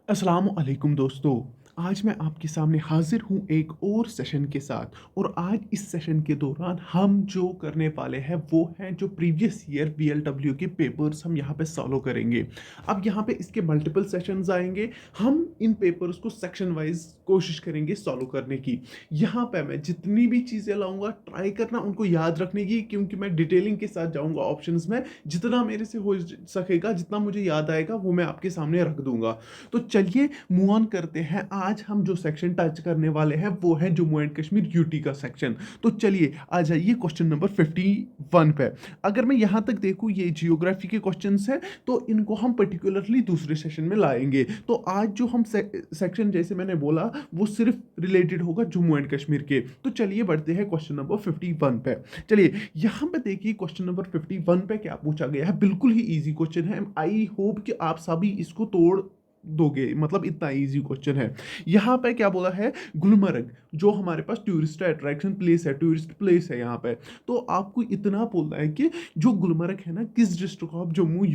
अस्सलाम वालेकुम दोस्तों। आज मैं आपके सामने हाज़िर हूँ एक और सेशन के साथ और आज इस सेशन के दौरान हम जो करने वाले हैं वो हैं जो प्रीवियस ईयर वीएलडब्ल्यू के पेपर्स हम यहाँ पे सॉल्व करेंगे। अब यहाँ पे इसके मल्टीपल सेशंस आएँगे, हम इन पेपर्स को सेक्शन वाइज़ कोशिश करेंगे सॉल्व करने की। यहाँ पे मैं जितनी भी चीज़ें लाऊँगा ट्राई करना उनको याद रखने की, क्योंकि मैं डिटेलिंग के साथ जाऊँगा ऑप्शंस में। जितना मेरे से हो सकेगा, जितना मुझे याद आएगा वो मैं आपके सामने रख दूँगा। तो चलिए मूव ऑन करते हैं। आज हम जो सेक्शन टच करने वाले हैं वो है जम्मू एंड कश्मीर यूटी का सेक्शन। तो चलिए आ जाइए क्वेश्चन नंबर 51 पे। अगर मैं यहाँ तक देखूँ ये जियोग्राफी के क्वेश्चंस हैं, तो इनको हम पर्टिकुलरली दूसरे सेशन में लाएंगे। तो आज जो हम सेक्शन जैसे मैंने बोला वो सिर्फ रिलेटेड होगा जम्मू एंड कश्मीर के। तो चलिए बढ़ते हैं क्वेश्चन नंबर 51 पे। चलिए यहाँ पे देखिए क्वेश्चन नंबर 51 पे क्या पूछा गया है। बिल्कुल ही इजी क्वेश्चन है। आई होप कि आप सभी इसको तोड़ दोगे, मतलब इतना इजी क्वेश्चन है। यहाँ पे क्या बोला है, गुलमर्ग जो हमारे पास टूरिस्ट अट्रैक्शन प्लेस है, टूरिस्ट प्लेस है यहाँ पे। तो आपको इतना बोलना है कि जो गुलमर्ग है ना किस district of Jammu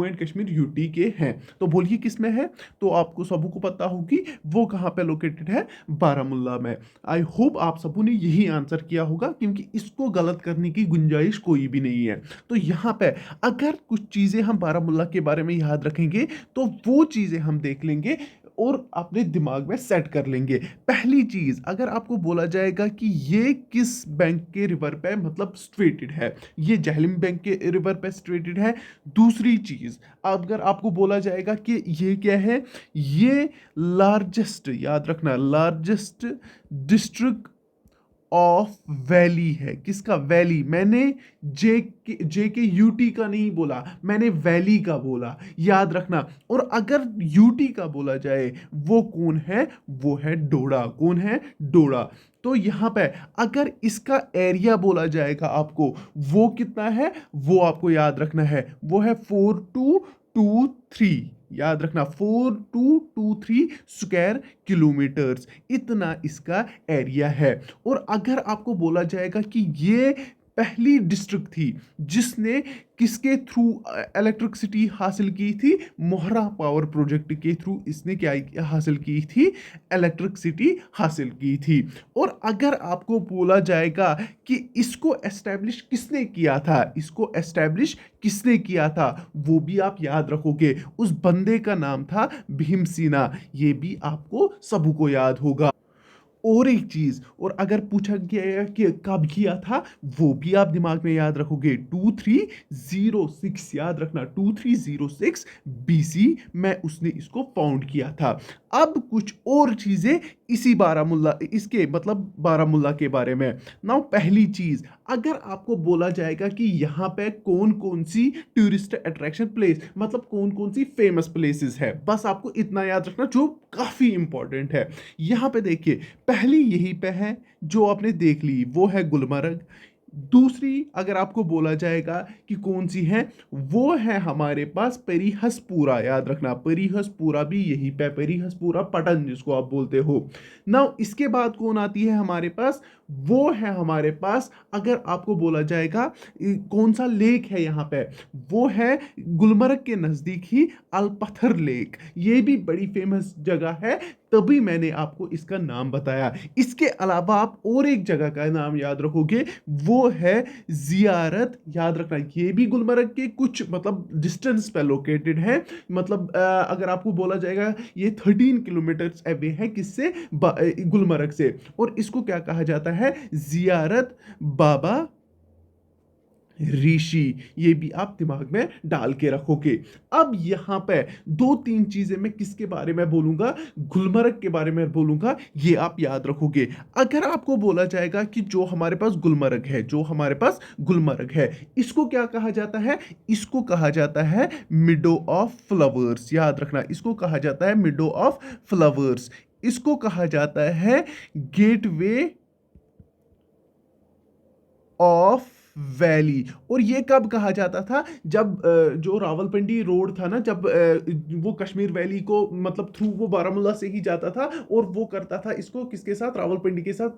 and Kashmir UT के हैं। तो बोलिए किस में है। तो आपको सबको पता होगी वो कहाँ पे लोकेटेड है, बारामुल्ला में। आई होप आप सबों ने यही आंसर किया होगा, क्योंकि इसको गलत करने की गुंजाइश कोई भी नहीं है। तो यहाँ पे अगर कुछ चीज़ें हम बारामुल्ला के बारे में याद रखेंगे तो वो चीज़ें हम देख लेंगे और अपने दिमाग में सेट कर लेंगे। पहली चीज, अगर आपको बोला जाएगा कि ये किस बैंक के रिवर पे मतलब सिचुएटेड है, ये जहलम बैंक के रिवर पे सिचुएटेड है। दूसरी चीज, अगर आपको बोला जाएगा कि ये क्या है, ये लार्जेस्ट, याद रखना, लार्जेस्ट डिस्ट्रिक्ट ऑफ वैली है। किसका, वैली। मैंने जे के यूटी का नहीं बोला, मैंने वैली का बोला, याद रखना। और अगर यूटी का बोला जाए वो कौन है, वो है डोडा। कौन है, डोडा। तो यहां पे अगर इसका एरिया बोला जाएगा आपको, वो कितना है, वो आपको याद रखना है, वो है 4223। याद रखना 4223 स्क्वायर किलोमीटर्स, इतना इसका एरिया है। और अगर आपको बोला जाएगा कि ये पहली डिस्ट्रिक्ट थी जिसने किसके थ्रू इलेक्ट्रिसिटी हासिल की थी, मोहरा पावर प्रोजेक्ट के थ्रू इसने क्या हासिल की थी, इलेक्ट्रिसिटी हासिल की थी। और अगर आपको बोला जाएगा कि इसको एस्टेब्लिश किसने किया था, इसको एस्टेब्लिश किसने किया था, वो भी आप याद रखोगे। उस बंदे का नाम था भीम सिन्हा। ये भी आपको सबको याद होगा। और एक चीज, और अगर पूछा गया कि कब किया था, वो भी आप दिमाग में याद रखोगे, 2306। याद रखना 2306 बीसी में उसने इसको फाउंड किया था। अब कुछ और चीजें इसी बारामुल्ला, इसके मतलब बारामुल्ला के बारे में। नाउ पहली चीज, अगर आपको बोला जाएगा कि यहाँ पे कौन कौन सी टूरिस्ट अट्रैक्शन प्लेस, मतलब कौन कौन सी फेमस प्लेसेस है, बस आपको इतना याद रखना जो काफी इंपॉर्टेंट है। यहाँ पे देखिए पहली यही पे है जो आपने देख ली, वो है गुलमर्ग। दूसरी अगर आपको बोला जाएगा कि कौन सी है, वो है हमारे पास परिहसपुरा। याद रखना परिहसपुरा भी यही पे, परिहसपुरा पटन जिसको आप बोलते हो। नाउ इसके बाद कौन आती है हमारे पास, वो है हमारे पास, अगर आपको बोला जाएगा कौन सा लेक है यहाँ पे, वो है गुलमर्ग के नजदीक ही अलपत्थर लेक। ये भी बड़ी फेमस जगह है, तभी मैंने आपको इसका नाम बताया। इसके अलावा आप और एक जगह का नाम याद रखोगे, वो है जियारत। याद रखना ये भी गुलमर्ग के कुछ मतलब डिस्टेंस पे लोकेटेड है। मतलब अगर आपको बोला जाएगा ये 13 किलोमीटर अवे है किससे, गुलमर्ग से। और इसको क्या कहा जाता है, जियारत बाबा ऋषि। ये भी आप दिमाग में डाल के रखोगे। अब यहां पे दो तीन चीजें मैं किसके बारे में बोलूंगा, गुलमर्ग के बारे में बोलूंगा, ये आप याद रखोगे। अगर आपको बोला जाएगा कि जो हमारे पास गुलमर्ग है, जो हमारे पास गुलमर्ग है, इसको क्या कहा जाता है, इसको कहा जाता है मिडो ऑफ फ्लावर्स। याद रखना इसको कहा जाता है मिडो ऑफ फ्लावर्स। इसको कहा जाता है गेटवे ऑफ वैली। और ये कब कहा जाता था, जब जो रावलपिंडी रोड था ना, जब वो कश्मीर वैली को मतलब थ्रू वो बारामूला से ही जाता था और वो करता था इसको किसके साथ, रावलपिंडी के साथ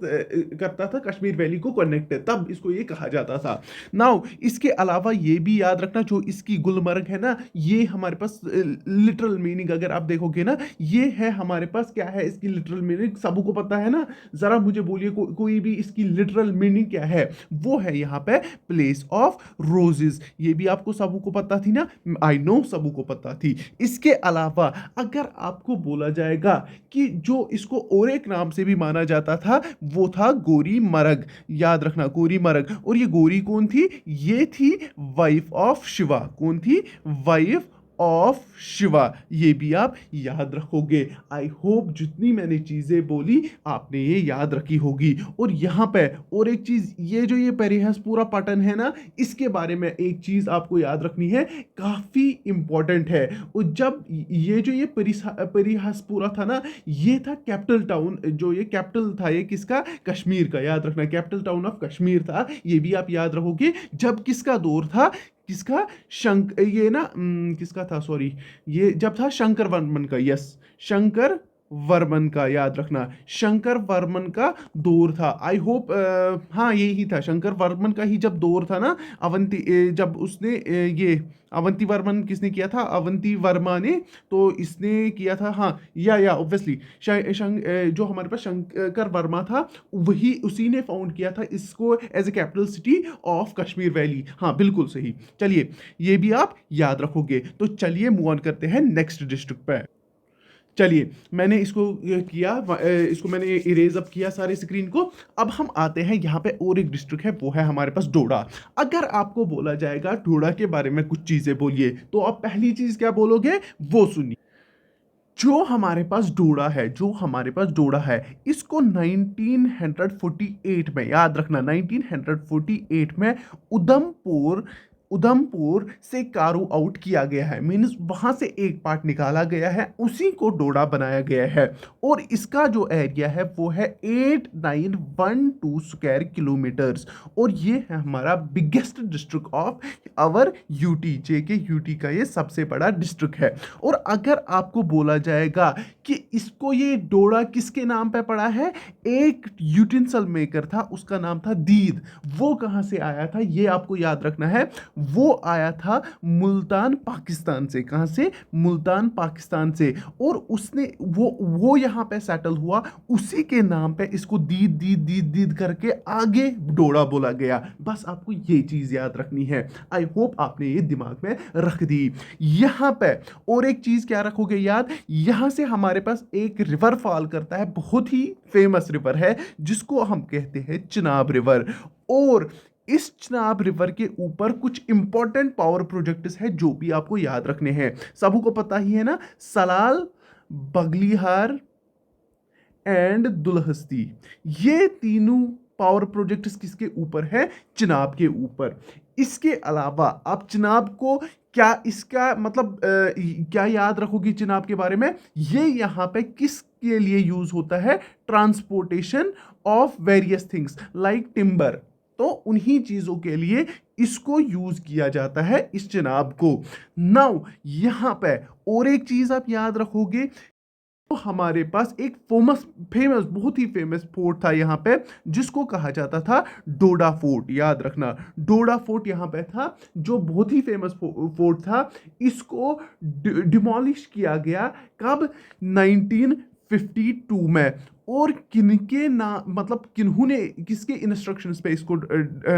करता था कश्मीर वैली को कनेक्ट, तब इसको ये कहा जाता था। नाउ इसके अलावा ये भी याद रखना, जो इसकी गुलमर्ग है ना, ये हमारे पास लिटरल मीनिंग अगर आप देखोगे ना, ये है हमारे पास क्या है इसकी लिटरल मीनिंग, सबको पता है ना, जरा मुझे बोलिए कोई भी इसकी लिटरल मीनिंग क्या है। वो है यहाँ पे प्लेस ऑफ रोजेस। ये भी आपको सबको पता थी ना, आई नो सबको पता थी। इसके अलावा अगर आपको बोला जाएगा कि जो इसको और एक नाम से भी माना जाता था, वो था गोरी मरग। याद रखना गोरी मरग। और ये गोरी कौन थी, ये थी वाइफ ऑफ शिवा। कौन थी, वाइफ ऑफ शिवा। ये भी आप याद रखोगे। आई होप जितनी मैंने चीजें बोली आपने ये याद रखी होगी। और यहाँ पे और एक चीज, ये जो ये परिहासपुरा पटन है ना, इसके बारे में एक चीज आपको याद रखनी है, काफी इंपॉर्टेंट है। और जब ये जो ये परिहासपुरा था ना, ये था कैपिटल टाउन, जो ये कैपिटल था ये किसका, कश्मीर का। याद रखना कैपिटल टाउन ऑफ कश्मीर था। ये भी आप याद रखोगे। जब किसका दौर था, किसका, ये ना किसका था, सॉरी, ये जब था शंकर वर्मन का। यस, शंकर वर्मन का। याद रखना शंकर वर्मन का दौर था। आई होप हाँ यही था, शंकर वर्मन का ही जब दौर था ना, अवंती जब उसने ये अवंती वर्मन किसने किया था, अवंती वर्मा ने। तो इसने किया था, हाँ या ऑब्वियसली जो हमारे पास शंकर वर्मा था, वही उसी ने फाउंड किया था इसको as a capital city of Kashmir valley. हाँ बिल्कुल सही। चलिए ये भी आप याद रखोगे। तो चलिए मूव ऑन करते हैं नेक्स्ट डिस्ट्रिक्ट पे। चलिए मैंने इसको किया, इसको मैंने इरेज अप किया सारे स्क्रीन को। अब हम आते हैं यहाँ पे और एक डिस्ट्रिक्ट है, वो है हमारे पास डोडा। अगर आपको बोला जाएगा डोडा के बारे में कुछ चीजें बोलिए, तो आप पहली चीज क्या बोलोगे, वो सुनिए। जो हमारे पास डोडा है, जो हमारे पास डोडा है, इसको 1948 में, याद रखना 1948 में उधमपुर उधमपुर से कारू आउट किया गया है। मीन्स वहां से एक पार्ट निकाला गया है, उसी को डोडा बनाया गया है। और इसका जो एरिया है वो है 8912 स्क्वायर किलोमीटर्स। और ये है हमारा biggest district of our UT. JK UT का ये सबसे बड़ा डिस्ट्रिक्ट है। और अगर आपको बोला जाएगा कि इसको ये डोडा किसके नाम पे पड़ा है, एक यूटेंसिल मेकर था, उसका नाम था दीद। वो कहां से आया था ये आपको याद रखना है। वो आया था मुल्तान पाकिस्तान से। कहां से, मुल्तान पाकिस्तान से। और उसने वो यहां पे सेटल हुआ, उसी के नाम पे इसको दीद दीद दीद दीद करके आगे डोडा बोला गया। बस आपको ये चीज याद रखनी है। आई होप आपने ये दिमाग में रख दी। यहां पे और एक चीज क्या रखोगे याद, यहां से हमारे पास एक रिवर फॉल करता है, बहुत ही फेमस रिवर है, जिसको हम कहते हैं चिनाब रिवर। और इस चिनाब रिवर के ऊपर कुछ इंपॉर्टेंट पावर प्रोजेक्ट्स है, जो भी आपको याद रखने हैं। सबको पता ही है ना, सलाल, बगलिहार एंड दुलहस्ती। ये तीनों पावर प्रोजेक्ट्स किसके ऊपर है, चिनाब के ऊपर। इसके अलावा आप चिनाब को क्या, इसका मतलब क्या याद रखोगी चिनाब के बारे में, ये यहाँ पे किसके लिए यूज होता है, transportation of various things like timber. तो उन्हीं चीजों के लिए इसको यूज किया जाता है, इस चिनाब को। नाउ यहां पे और एक चीज आप याद रखोगे, तो हमारे पास एक फेमस बहुत ही फेमस फोर्ट था यहाँ पे, जिसको कहा जाता था डोडा फोर्ट। याद रखना डोडा फोर्ट यहाँ पे था, जो बहुत ही फेमस फोर्ट था। इसको डिमोलिश किया गया कब, 1952 में। और किनके ना मतलब किन्होंने, किसके इंस्ट्रक्शंस पे इसको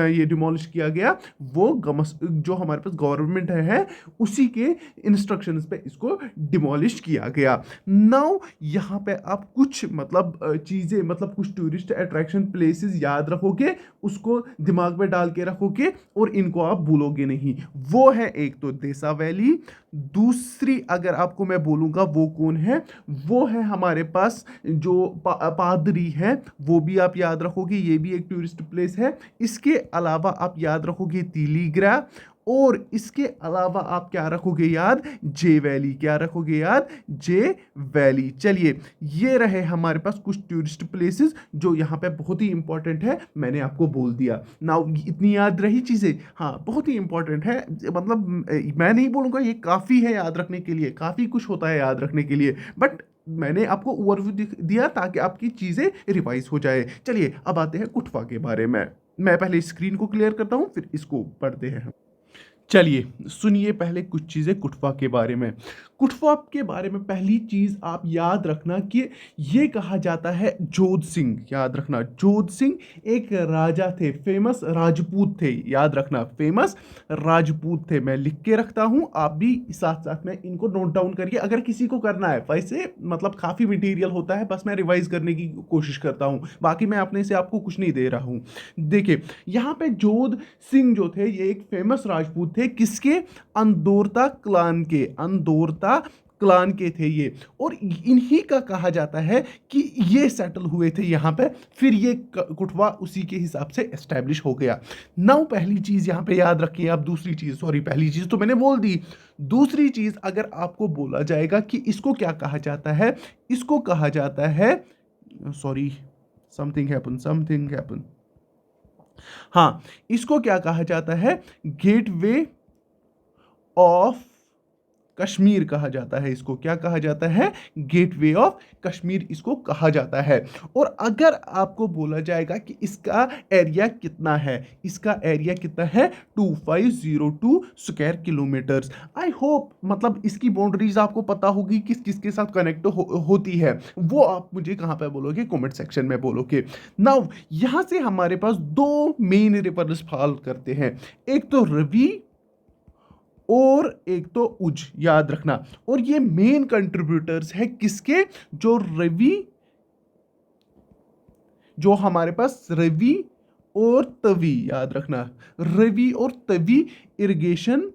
ये डिमोलिश किया गया, वो जो हमारे पास गवर्नमेंट है उसी के इंस्ट्रक्शंस पे इसको डिमोलिश किया गया। नाउ यहाँ पे आप कुछ मतलब चीज़ें, मतलब कुछ टूरिस्ट अट्रैक्शन प्लेसेस याद रखोगे, उसको दिमाग में डाल के रखोगे और इनको आप भूलोगे नहीं। वो है एक तो देसा वैली, दूसरी अगर आपको मैं बोलूँगा वो कौन है, वो है हमारे पास जो पादरी है, वो भी आप याद रखोगे, ये भी एक टूरिस्ट प्लेस है। इसके अलावा आप याद रखोगे तीलीग्रा और इसके अलावा आप क्या रखोगे याद, जे वैली, क्या रखोगे याद, जे वैली। चलिए, ये रहे हमारे पास कुछ टूरिस्ट प्लेसेस जो यहाँ पे बहुत ही इंपॉर्टेंट है, मैंने आपको बोल दिया। नाउ इतनी याद रही चीज़ें, हाँ बहुत ही इंपॉर्टेंट है, मतलब मैं नहीं बोलूँगा ये काफ़ी है याद रखने के लिए, काफ़ी कुछ होता है याद रखने के लिए, बट मैंने आपको ओवरव्यू दिया ताकि आपकी चीज़ें रिवाइज हो जाए। चलिए अब आते हैं कुटवा के बारे में। मैं पहले स्क्रीन को क्लियर करता हूँ, फिर इसको पढ़ते हैं। चलिए सुनिए पहले कुछ चीज़ें कुटवा के बारे में। कुटवा के बारे में पहली चीज़ आप याद रखना कि ये कहा जाता है जोध सिंह, याद रखना जोध सिंह एक राजा थे, फेमस राजपूत थे, याद रखना फेमस राजपूत थे। मैं लिख के रखता हूँ, आप भी साथ साथ में इनको नोट डाउन करिए अगर किसी को करना है। वैसे मतलब काफ़ी मटेरियल होता है, बस मैं रिवाइज करने की कोशिश करता हूँ, बाकी मैं अपने से आपको कुछ नहीं दे रहा हूँ। देखिए यहाँ पे जोध सिंह जो थे ये एक फेमस राजपूत थे, किसके, अंदोरता क्लान के, अंदोरता क्लान के थे ये, और इन्हीं का कहा जाता है कि ये सेटल हुए थे यहाँ पे, फिर ये कुटवा उसी के हिसाब से एस्टैब्लिश हो गया। नाउ पहली चीज यहाँ पे याद रखिए आप, दूसरी चीज, सॉरी पहली चीज तो मैंने बोल दी, दूसरी चीज अगर आपको बोला जाएगा कि इसको क्या कहा जाता है, इसको कहा जाता है, सॉरी समथिंग हैपन, हाँ इसको क्या कहा जाता है, गेटवे ऑफ कश्मीर कहा जाता है। इसको क्या कहा जाता है, गेटवे ऑफ कश्मीर इसको कहा जाता है। और अगर आपको बोला जाएगा कि इसका एरिया कितना है, इसका एरिया कितना है, 2502 स्क्वायर किलोमीटर्स। आई होप मतलब इसकी बाउंड्रीज आपको पता होगी किस किसके साथ कनेक्ट होती है, वो आप मुझे कहाँ पे बोलोगे, कमेंट सेक्शन में बोलोगे। नाउ यहां से हमारे पास दो मेन रिवर्स फॉल करते हैं, एक तो रवि और एक तो उज, याद रखना। और ये मेन कंट्रीब्यूटर्स है किसके, जो रवि, जो हमारे पास रवि और तवी, याद रखना रवि और तवी इरिगेशन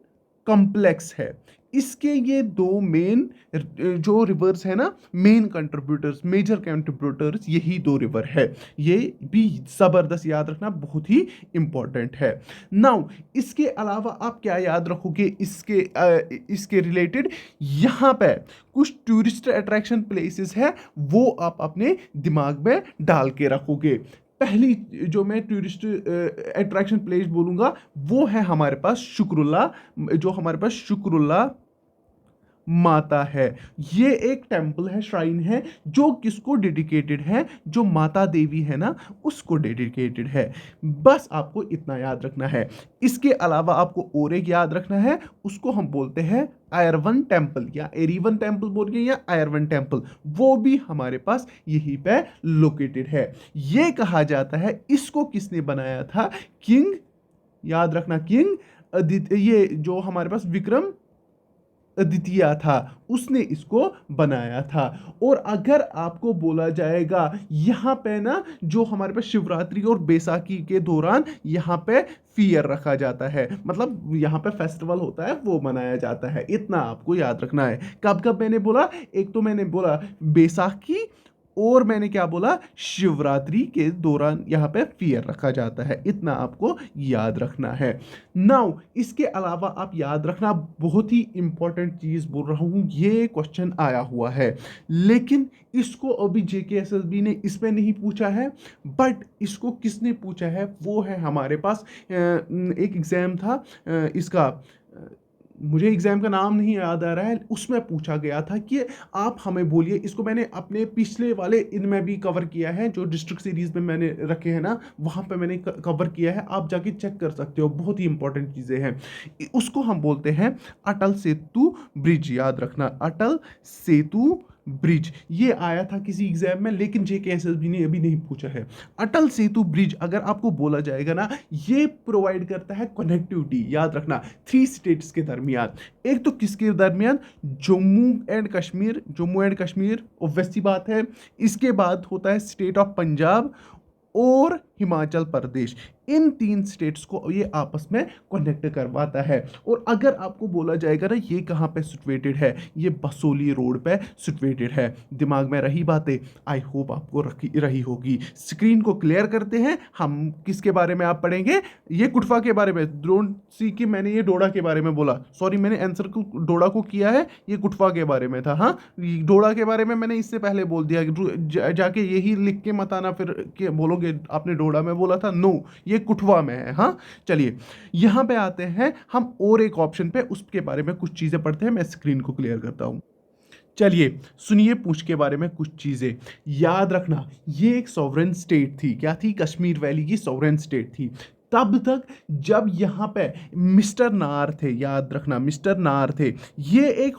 कॉम्प्लेक्स है, इसके ये दो मेन जो रिवर्स है ना, मेन कंट्रीब्यूटर्स, मेजर कंट्रीब्यूटर्स यही दो रिवर है। ये भी जबरदस्त याद रखना, बहुत ही इंपॉर्टेंट है। नाउ इसके अलावा आप क्या याद रखोगे इसके रिलेटेड, यहाँ पे कुछ टूरिस्ट अट्रैक्शन प्लेसेस है, वो आप अपने दिमाग में डाल के रखोगे। पहली जो मैं टूरिस्ट अट्रैक्शन प्लेस बोलूंगा वो है हमारे पास शुक्रुल्ला, जो हमारे पास शुक्रुल्ला माता है। ये एक टेम्पल है, श्राइन है, जो किसको डेडिकेटेड है, जो माता देवी है ना उसको डेडिकेटेड है। बस आपको इतना याद रखना है। इसके अलावा आपको और एक याद रखना है, उसको हम बोलते हैं आयरवन टेम्पल, या एरीवन टेम्पल बोलिए या आयरवन टेम्पल, वो भी हमारे पास यहीं पे लोकेटेड है। ये कहा जाता है इसको किसने बनाया था, किंग, याद रखना किंग आदित्य, ये जो हमारे पास विक्रम द्वितीय था, उसने इसको बनाया था। और अगर आपको बोला जाएगा यहाँ पे ना, जो हमारे पास शिवरात्रि और बैसाखी के दौरान यहाँ पे फियर रखा जाता है, मतलब यहाँ पे फेस्टिवल होता है वो मनाया जाता है, इतना आपको याद रखना है। कब कब मैंने बोला, एक तो मैंने बोला बैसाखी, और मैंने क्या बोला, शिवरात्रि के दौरान यहाँ पे फियर रखा जाता है, इतना आपको याद रखना है। नाउ इसके अलावा आप याद रखना, बहुत ही इंपॉर्टेंट चीज बोल रहा हूँ, ये क्वेश्चन आया हुआ है, लेकिन इसको अभी JKSSB ने इसमें नहीं पूछा है, बट इसको किसने पूछा है, वो है हमारे पास एक एग्जाम था इसका, मुझे एग्जाम का नाम नहीं याद आ रहा है, उसमें पूछा गया था कि आप हमें बोलिए, इसको मैंने अपने पिछले वाले इनमें भी कवर किया है, जो डिस्ट्रिक्ट सीरीज में मैंने रखे हैं ना, वहाँ पे मैंने कवर किया है, आप जाके चेक कर सकते हो, बहुत ही इंपॉर्टेंट चीज़ें हैं। उसको हम बोलते हैं अटल सेतु ब्रिज, याद रखना अटल सेतु ब्रिज। ये आया था किसी एग्जाम में, लेकिन JKSSB ने अभी नहीं पूछा है। अटल सेतु ब्रिज अगर आपको बोला जाएगा ना, ये प्रोवाइड करता है कनेक्टिविटी, याद रखना 3 स्टेट्स के दरमियान। एक तो किसके दरमियान, जम्मू एंड कश्मीर ऑब्वियस सी बात है, इसके बाद होता है स्टेट ऑफ पंजाब और हिमाचल प्रदेश, इन 3 स्टेट्स को ये आपस में कनेक्ट करवाता है। और अगर आपको बोला जाएगा ना ये कहाँ पे सिचुएटेड है, ये बसोली रोड पे सिचुएटेड है। दिमाग में रही बातें, आई होप आपको रही होगी। स्क्रीन को क्लियर करते हैं, हम किसके बारे में आप पढ़ेंगे, ये कुटवा के बारे में। डोंट सी कि मैंने ये डोडा के बारे में बोला, सॉरी मैंने आंसर को डोडा को किया है, ये कुटवा के बारे में था। हाँ, डोडा के बारे में मैंने इससे पहले बोल दिया, जाके यही लिख के मत आना फिर के बोलोगे आपने डोडा में बोला था। नो, ये कुटवा में है। हाँ चलिए यहां पे आते हैं हम और एक ऑप्शन पे, उसके बारे में कुछ चीजें पढ़ते हैं। मैं स्क्रीन को क्लियर करता हूं। चलिए सुनिए पूंछ के बारे में कुछ चीजें। याद रखना ये एक सॉवरेन स्टेट थी। क्या थी? कश्मीर वैली की सॉवरेन स्टेट थी तब तक जब यहाँ पे मिस्टर नार थे। याद रखना मिस्टर नार थे, ये एक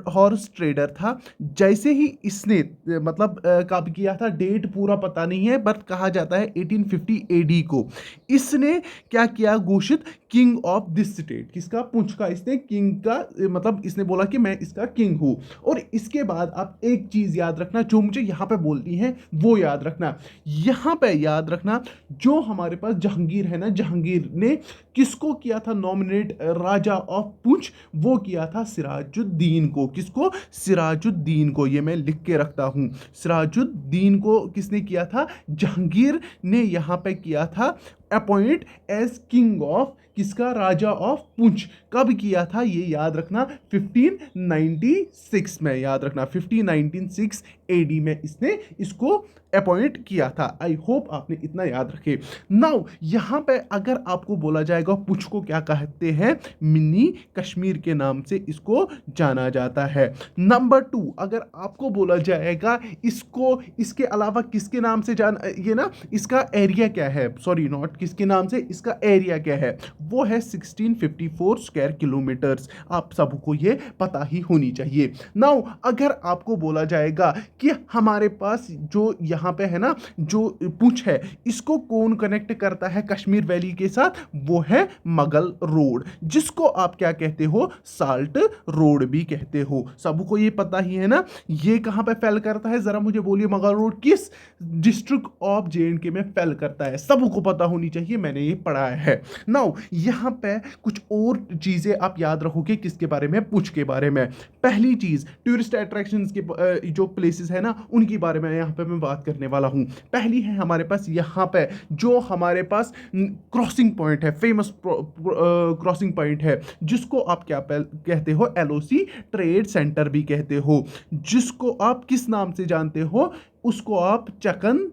हॉर्स ट्रेडर था। जैसे ही इसने मतलब कब किया था डेट पूरा पता नहीं है, बट कहा जाता है 1850 एडी को इसने क्या किया, घोषित किंग ऑफ दिस स्टेट। किसका? पुंछ का। इसने किंग का मतलब इसने बोला कि मैं इसका किंग हूं। और इसके बाद आप एक चीज याद रखना जो मुझे यहां पे बोलनी है वो याद रखना। यहां पे याद रखना जो हमारे पास जहांगीर है ना, जहांगीर ने किसको किया था नॉमिनेट राजा ऑफ पुंछ? वो किया था सिराजुद्दीन को। किसको? सिराजुद्दीन को। ये मैं लिख के रखता हूं। सिराजुद्दीन को किसने किया था? जहांगीर ने यहां पे किया था अपॉइंट एज किंग ऑफ किसका? राजा ऑफ पुंछ। कब किया था ये याद रखना? 1596 में। याद रखना 1596 एडी में इसने इसको अपॉइंट किया था। आई होप आपने इतना याद रखे। नाउ यहां पे अगर आपको बोला जाएगा पुंछ को क्या कहते हैं, मिनी कश्मीर के नाम से इसको जाना जाता है। नंबर 2 अगर आपको बोला जाएगा इसको इसके अलावा किसके नाम से जान, ये ना इसका एरिया क्या है, सॉरी नॉट किसके नाम से, इसका एरिया क्या है, वो है 1654 स्क्वायर किलोमीटर्स। आप सबको ये पता ही होनी चाहिए। नाउ अगर आपको बोला जाएगा कि हमारे पास जो यहाँ पे है ना जो पुंछ है इसको कौन कनेक्ट करता है कश्मीर वैली के साथ, वो है मुगल रोड, जिसको आप क्या कहते हो? साल्ट रोड भी कहते हो। सबको ये पता ही है ना। ये कहां पे फेल करता है, जरा मुझे बोलिए मुगल रोड किस डिस्ट्रिक्ट ऑफ जे&के में फेल करता है? सबको पता होनी चाहिए, मैंने ये पढ़ा है। नाउ यहां पे कुछ और चीजें आप याद रखोगे किसके बारे में? पुंछ के बारे में। पहली चीज टूरिस्ट अट्रैक्शंस के जो प्लेसेस है ना उनके बारे में यहां पे मैं बात करने वाला हूं। पहली है हमारे पास यहां पे जो हमारे पास क्रॉसिंग पॉइंट है, फेमस क्रॉसिंग पॉइंट है, जिसको आप क्या कहते हो? एलओसी ट्रेड सेंटर भी कहते हो। जिसको आप किस नाम से जानते हो? उसको आप चकन,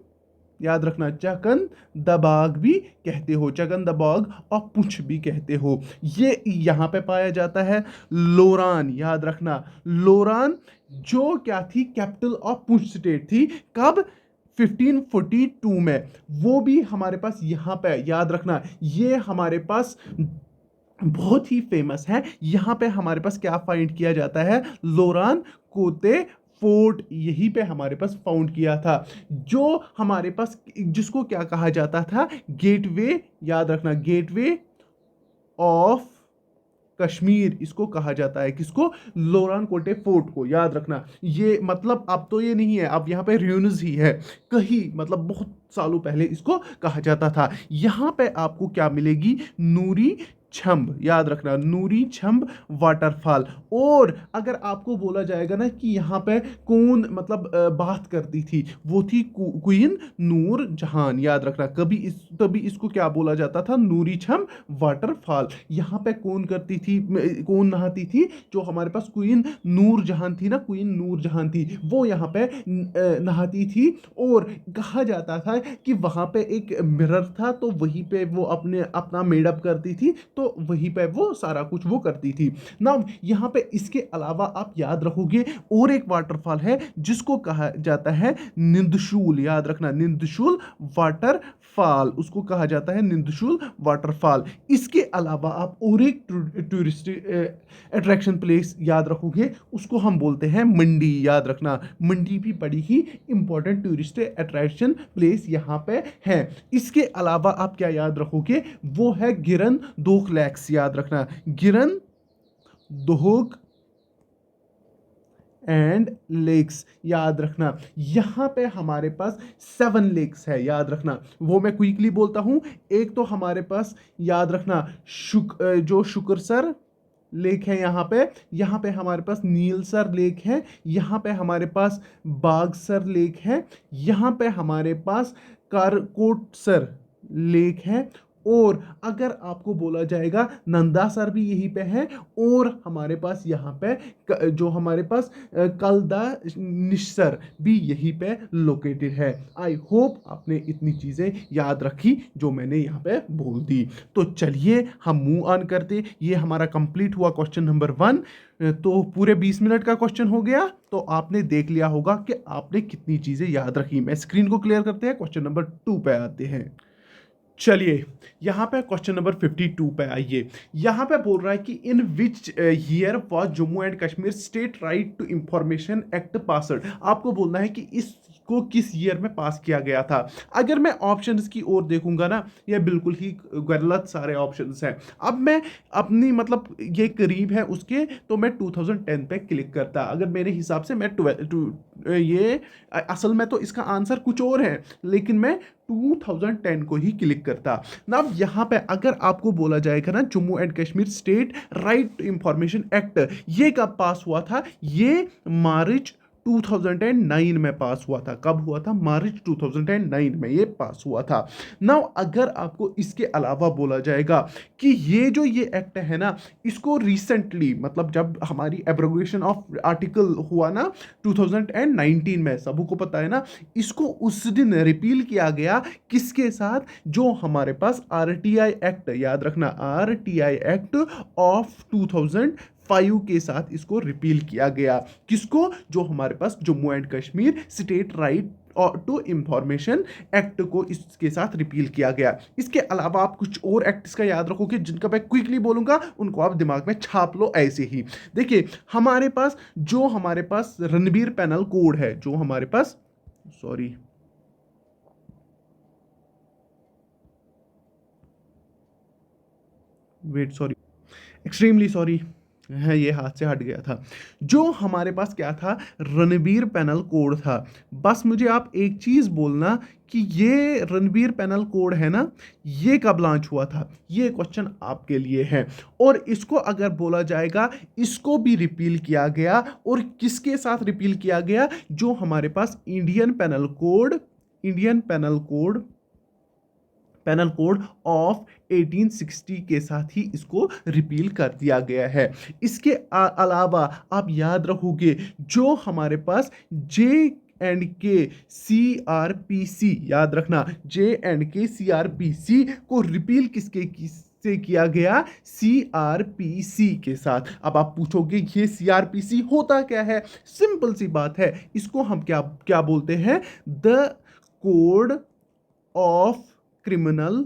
याद रखना चकन दबाग भी कहते हो, चकन दबाग और पुंछ भी कहते हो। ये यहां पे पाया जाता है। लोरान, याद रखना लोरान जो क्या थी? कैपिटल ऑफ पुंछ स्टेट थी। कब? 1542 में। वो भी हमारे पास यहां पे याद रखना, ये हमारे पास बहुत ही फेमस है। यहां पे हमारे पास क्या फाइंड किया जाता है? लोरान कोते फोर्ट यहीं पे हमारे पास फाउंड किया था, जो हमारे पास जिसको क्या कहा जाता था? गेटवे, याद रखना गेटवे ऑफ कश्मीर इसको कहा जाता है। किसको? लोरान कोटे फोर्ट को। याद रखना ये मतलब अब तो ये नहीं है, अब यहाँ पे र्यून्स ही है। कहीं मतलब बहुत सालों पहले इसको कहा जाता था। यहाँ पे आपको क्या मिलेगी? नूरी छंब, याद रखना नूरी छंब वाटरफॉल। और अगर आपको बोला जाएगा ना कि यहाँ पे कौन मतलब बात करती थी, वो थी क्वीन नूर जहान। याद रखना तभी इसको क्या बोला जाता था? नूरी छंब वाटरफॉल। यहाँ पे कौन करती थी, कौन नहाती थी? जो हमारे पास क्वीन नूर जहान थी ना, क्वीन नूर जहान थी, वो यहाँ पे नहाती थी। और कहा जाता था कि वहां पे एक मिरर था, तो वहीं पे वो अपना मेडअप करती थी, तो वहीं पे वो सारा कुछ वो करती थी। नाउ यहाँ पे इसके अलावा आप याद रखोगे और एक वाटरफॉल है जिसको कहा जाता है निंदशूल। याद रखना निंदशूल वाटरफॉल, उसको कहा जाता है निंदशूल वाटरफॉल। इसके अलावा आप और एक टूरिस्ट अट्रैक्शन प्लेस याद रखोगे, उसको हम बोलते हैं मंडी। याद रखना मंडी भी बड़ी ही इंपॉर्टेंट टूरिस्ट अट्रैक्शन प्लेस यहाँ पे है। इसके अलावा आप क्या याद रखोगे? वो है गिरन दोख लैक्स। याद रखना गिरन दोख एंड लेक्स। याद रखना यहाँ पे हमारे पास 7 लेक्स है, याद रखना। वो मैं क्विकली बोलता हूँ। एक तो हमारे पास याद रखना जो शुक्रसर लेक है, यहाँ पे हमारे पास नीलसर लेक है, यहाँ पे हमारे पास बागसर लेक है, यहाँ पे हमारे पास कारकोटसर लेक है, और अगर आपको बोला जाएगा नंदासर भी यहीं पे है, और हमारे पास यहाँ पे जो हमारे पास कलदा निश्सर भी यहीं पे लोकेटेड है। आई होप आपने इतनी चीज़ें याद रखी जो मैंने यहाँ पे बोल दी। तो चलिए हम मूव ऑन करते। ये हमारा कंप्लीट हुआ क्वेश्चन नंबर 1। तो पूरे 20 मिनट का क्वेश्चन हो गया, तो आपने देख लिया होगा कि आपने कितनी चीज़ें याद रखी। मैं स्क्रीन को क्लियर करते हैं, क्वेश्चन नंबर 2 पे आते हैं। चलिए यहाँ पे क्वेश्चन नंबर 52 पे आइए। यहाँ पे बोल रहा है कि in which year was Jammu and Kashmir state right to information act passed. आपको बोलना है कि इसको किस ईयर में पास किया गया था। अगर मैं ऑप्शंस की ओर देखूंगा ना, ये बिल्कुल ही गलत सारे ऑप्शंस हैं। अब मैं अपनी मतलब ये करीब है उसके, तो मैं 2010 पे क्लिक करता। अगर मेरे हिसाब से मैं ये असल में तो इसका आंसर कुछ और है, लेकिन मैं 2010 को ही क्लिक करता ना। यहाँ पे अगर आपको बोला जाएगा ना Jammu and Kashmir state right to information act, ये कब पास हुआ था? ये मार्च 2009 में पास हुआ था। कब हुआ था? मार्च 2009 में ये पास हुआ था। नाउ अगर आपको इसके अलावा बोला जाएगा कि ये एक्ट है ना, इसको रिसेंटली मतलब जब हमारी एब्रोगेशन ऑफ आर्टिकल हुआ ना 2019 में, सबको पता है ना, इसको उस दिन रिपील किया गया। किसके साथ? जो हमारे पास आरटीआई एक्ट, याद रखना आरटीआई एक्ट ऑफ 2005 के साथ इसको रिपील किया गया। किसको? जो हमारे पास Jammu and Kashmir state right to information act को इसके साथ रिपील किया गया। इसके अलावा आप कुछ और एक्ट्स का याद रखोगे जिनका मैं क्विकली बोलूंगा, उनको आप दिमाग में छाप लो ऐसे ही। देखिए हमारे पास रणबीर पैनल कोड है, जो हमारे पास sorry wait sorry extremely sorry है, ये हाथ से हट गया था। जो हमारे पास क्या था? रणबीर पैनल कोड था। बस मुझे आप एक चीज बोलना कि ये रणबीर पैनल कोड है ना, ये कब लॉन्च हुआ था? ये क्वेश्चन आपके लिए है। और इसको अगर बोला जाएगा, इसको भी रिपील किया गया, और किसके साथ रिपील किया गया? जो हमारे पास इंडियन पैनल कोड ऑफ 1860 के साथ ही इसको रिपील कर दिया गया है। इसके अलावा आप याद रखोगे, जो हमारे पास जे एंड के CRPC, याद रखना JNK CRPC को रिपील किसके से किया गया? CRPC के साथ। अब आप पूछोगे ये CRPC होता क्या है? सिंपल सी बात है, इसको हम क्या क्या बोलते हैं? The code of criminal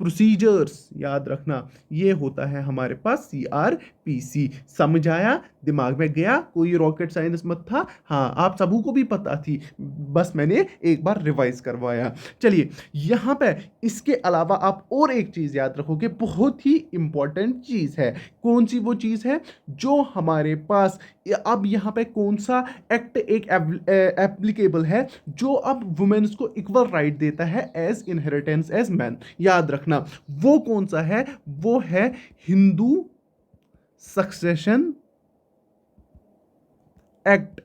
procedures. याद रखना ये होता है हमारे पास CRPC। समझ आया? दिमाग में गया? कोई रॉकेट साइंस मत था। हाँ, आप सबों को भी पता थी, बस मैंने एक बार रिवाइज करवाया। चलिए यहाँ पे इसके अलावा आप और एक चीज याद रखोगे, बहुत ही इंपॉर्टेंट चीज है। कौन सी वो चीज है? जो हमारे पास अब यहाँ पे कौन सा एक्ट एक एप्लीकेबल है, जो अब वुमेन्स को इक्वल राइट देता है एज इनहेरिटेंस एज मैन? याद रखना वो कौन सा है? वो है हिंदू सक्सेशन एक्ट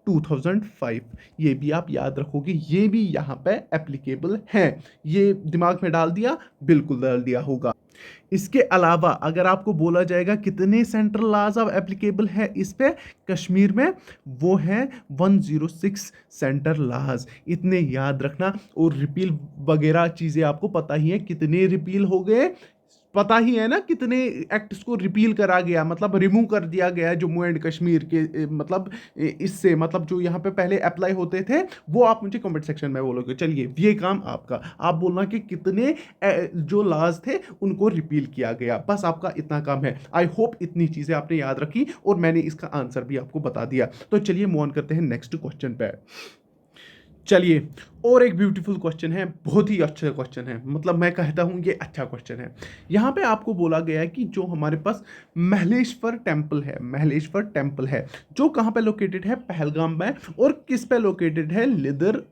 2005। ये भी आप याद रखोगे, ये भी यहाँ पे एप्लीकेबल है। ये दिमाग में डाल दिया? बिल्कुल डाल दिया होगा। इसके अलावा अगर आपको बोला जाएगा कितने सेंट्रल लॉज ऑफ एप्लीकेबल है इस पे कश्मीर में, वो है 106 सेंट्रल लॉज। इतने याद रखना। और रिपील वगैरह चीजें आपको पता ही है, कितने रिपील हो गए पता ही है ना, कितने एक्ट्स को रिपील करा गया, मतलब रिमूव कर दिया गया जम्मू एंड कश्मीर के मतलब इससे, मतलब जो यहाँ पे पहले अप्लाई होते थे, वो आप मुझे कमेंट सेक्शन में बोलोगे। चलिए ये काम आपका, आप बोलना कि कितने जो लॉज थे उनको रिपील किया गया। बस आपका इतना काम है। आई होप इतनी चीजें आपने याद रखी और मैंने इसका आंसर भी आपको बता दिया। तो चलिए मूव ऑन करते हैं नेक्स्ट क्वेश्चन पे। चलिए, और एक ब्यूटीफुल क्वेश्चन है, बहुत ही अच्छा क्वेश्चन है, मतलब मैं कहता हूँ ये अच्छा क्वेश्चन है। यहाँ पे आपको बोला गया है कि जो हमारे पास महलेश्वर टेम्पल है, महलेश्वर टेम्पल है, जो कहाँ पे लोकेटेड है, पहलगाम में, और किस पे लोकेटेड है, लिदर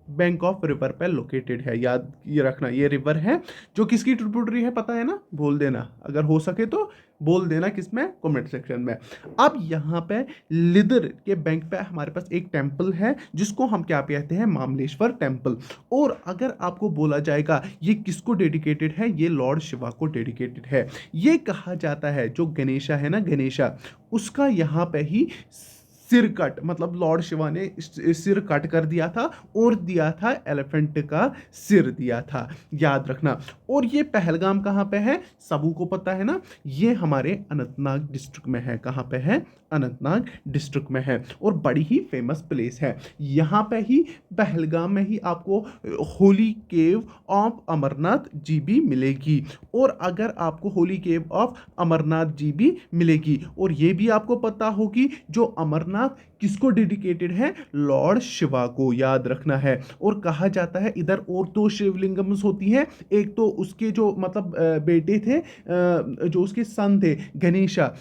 बैंक ऑफ रिवर पे लोकेटेड है। याद ये रखना, ये रिवर है जो किसकी ट्रिब्यूटरी है, पता है ना, बोल देना अगर हो सके तो, बोल देना किसमें, कमेंट सेक्शन में। अब यहाँ पे लिदर के बैंक पे हमारे पास एक टेम्पल है जिसको हम क्या कहते हैं, मामलेश्वर टेम्पल। और अगर आपको बोला जाएगा ये किसको डेडिकेटेड है, ये लॉर्ड शिवा को डेडिकेटेड है। ये कहा जाता है जो गणेशा है ना, गणेशा, उसका यहाँ पे ही सिर कट, मतलब लॉर्ड शिवा ने सिर कट कर दिया था और दिया था एलिफेंट का सिर दिया था, याद रखना। और ये पहलगाम कहाँ पे है, सबू को पता है ना, ये हमारे अनंतनाग डिस्ट्रिक्ट में है। कहाँ पे है, अनंतनाग डिस्ट्रिक्ट में है, और बड़ी ही फेमस प्लेस है। यहाँ पे ही पहलगाम में ही आपको होली केव ऑफ अमरनाथ जी भी मिलेगी। और अगर आपको होली केव ऑफ अमरनाथ जी भी मिलेगी, और ये भी आपको पता होगी जो अमरनाथ किसको डेडिकेटेड है, लॉर्ड शिवा को, याद रखना है। और कहा जाता है इधर और दो शिवलिंगम्स होती हैं, एक तो उसके जो मतलब बेटे थे, जो उसके सन थे गणेशा,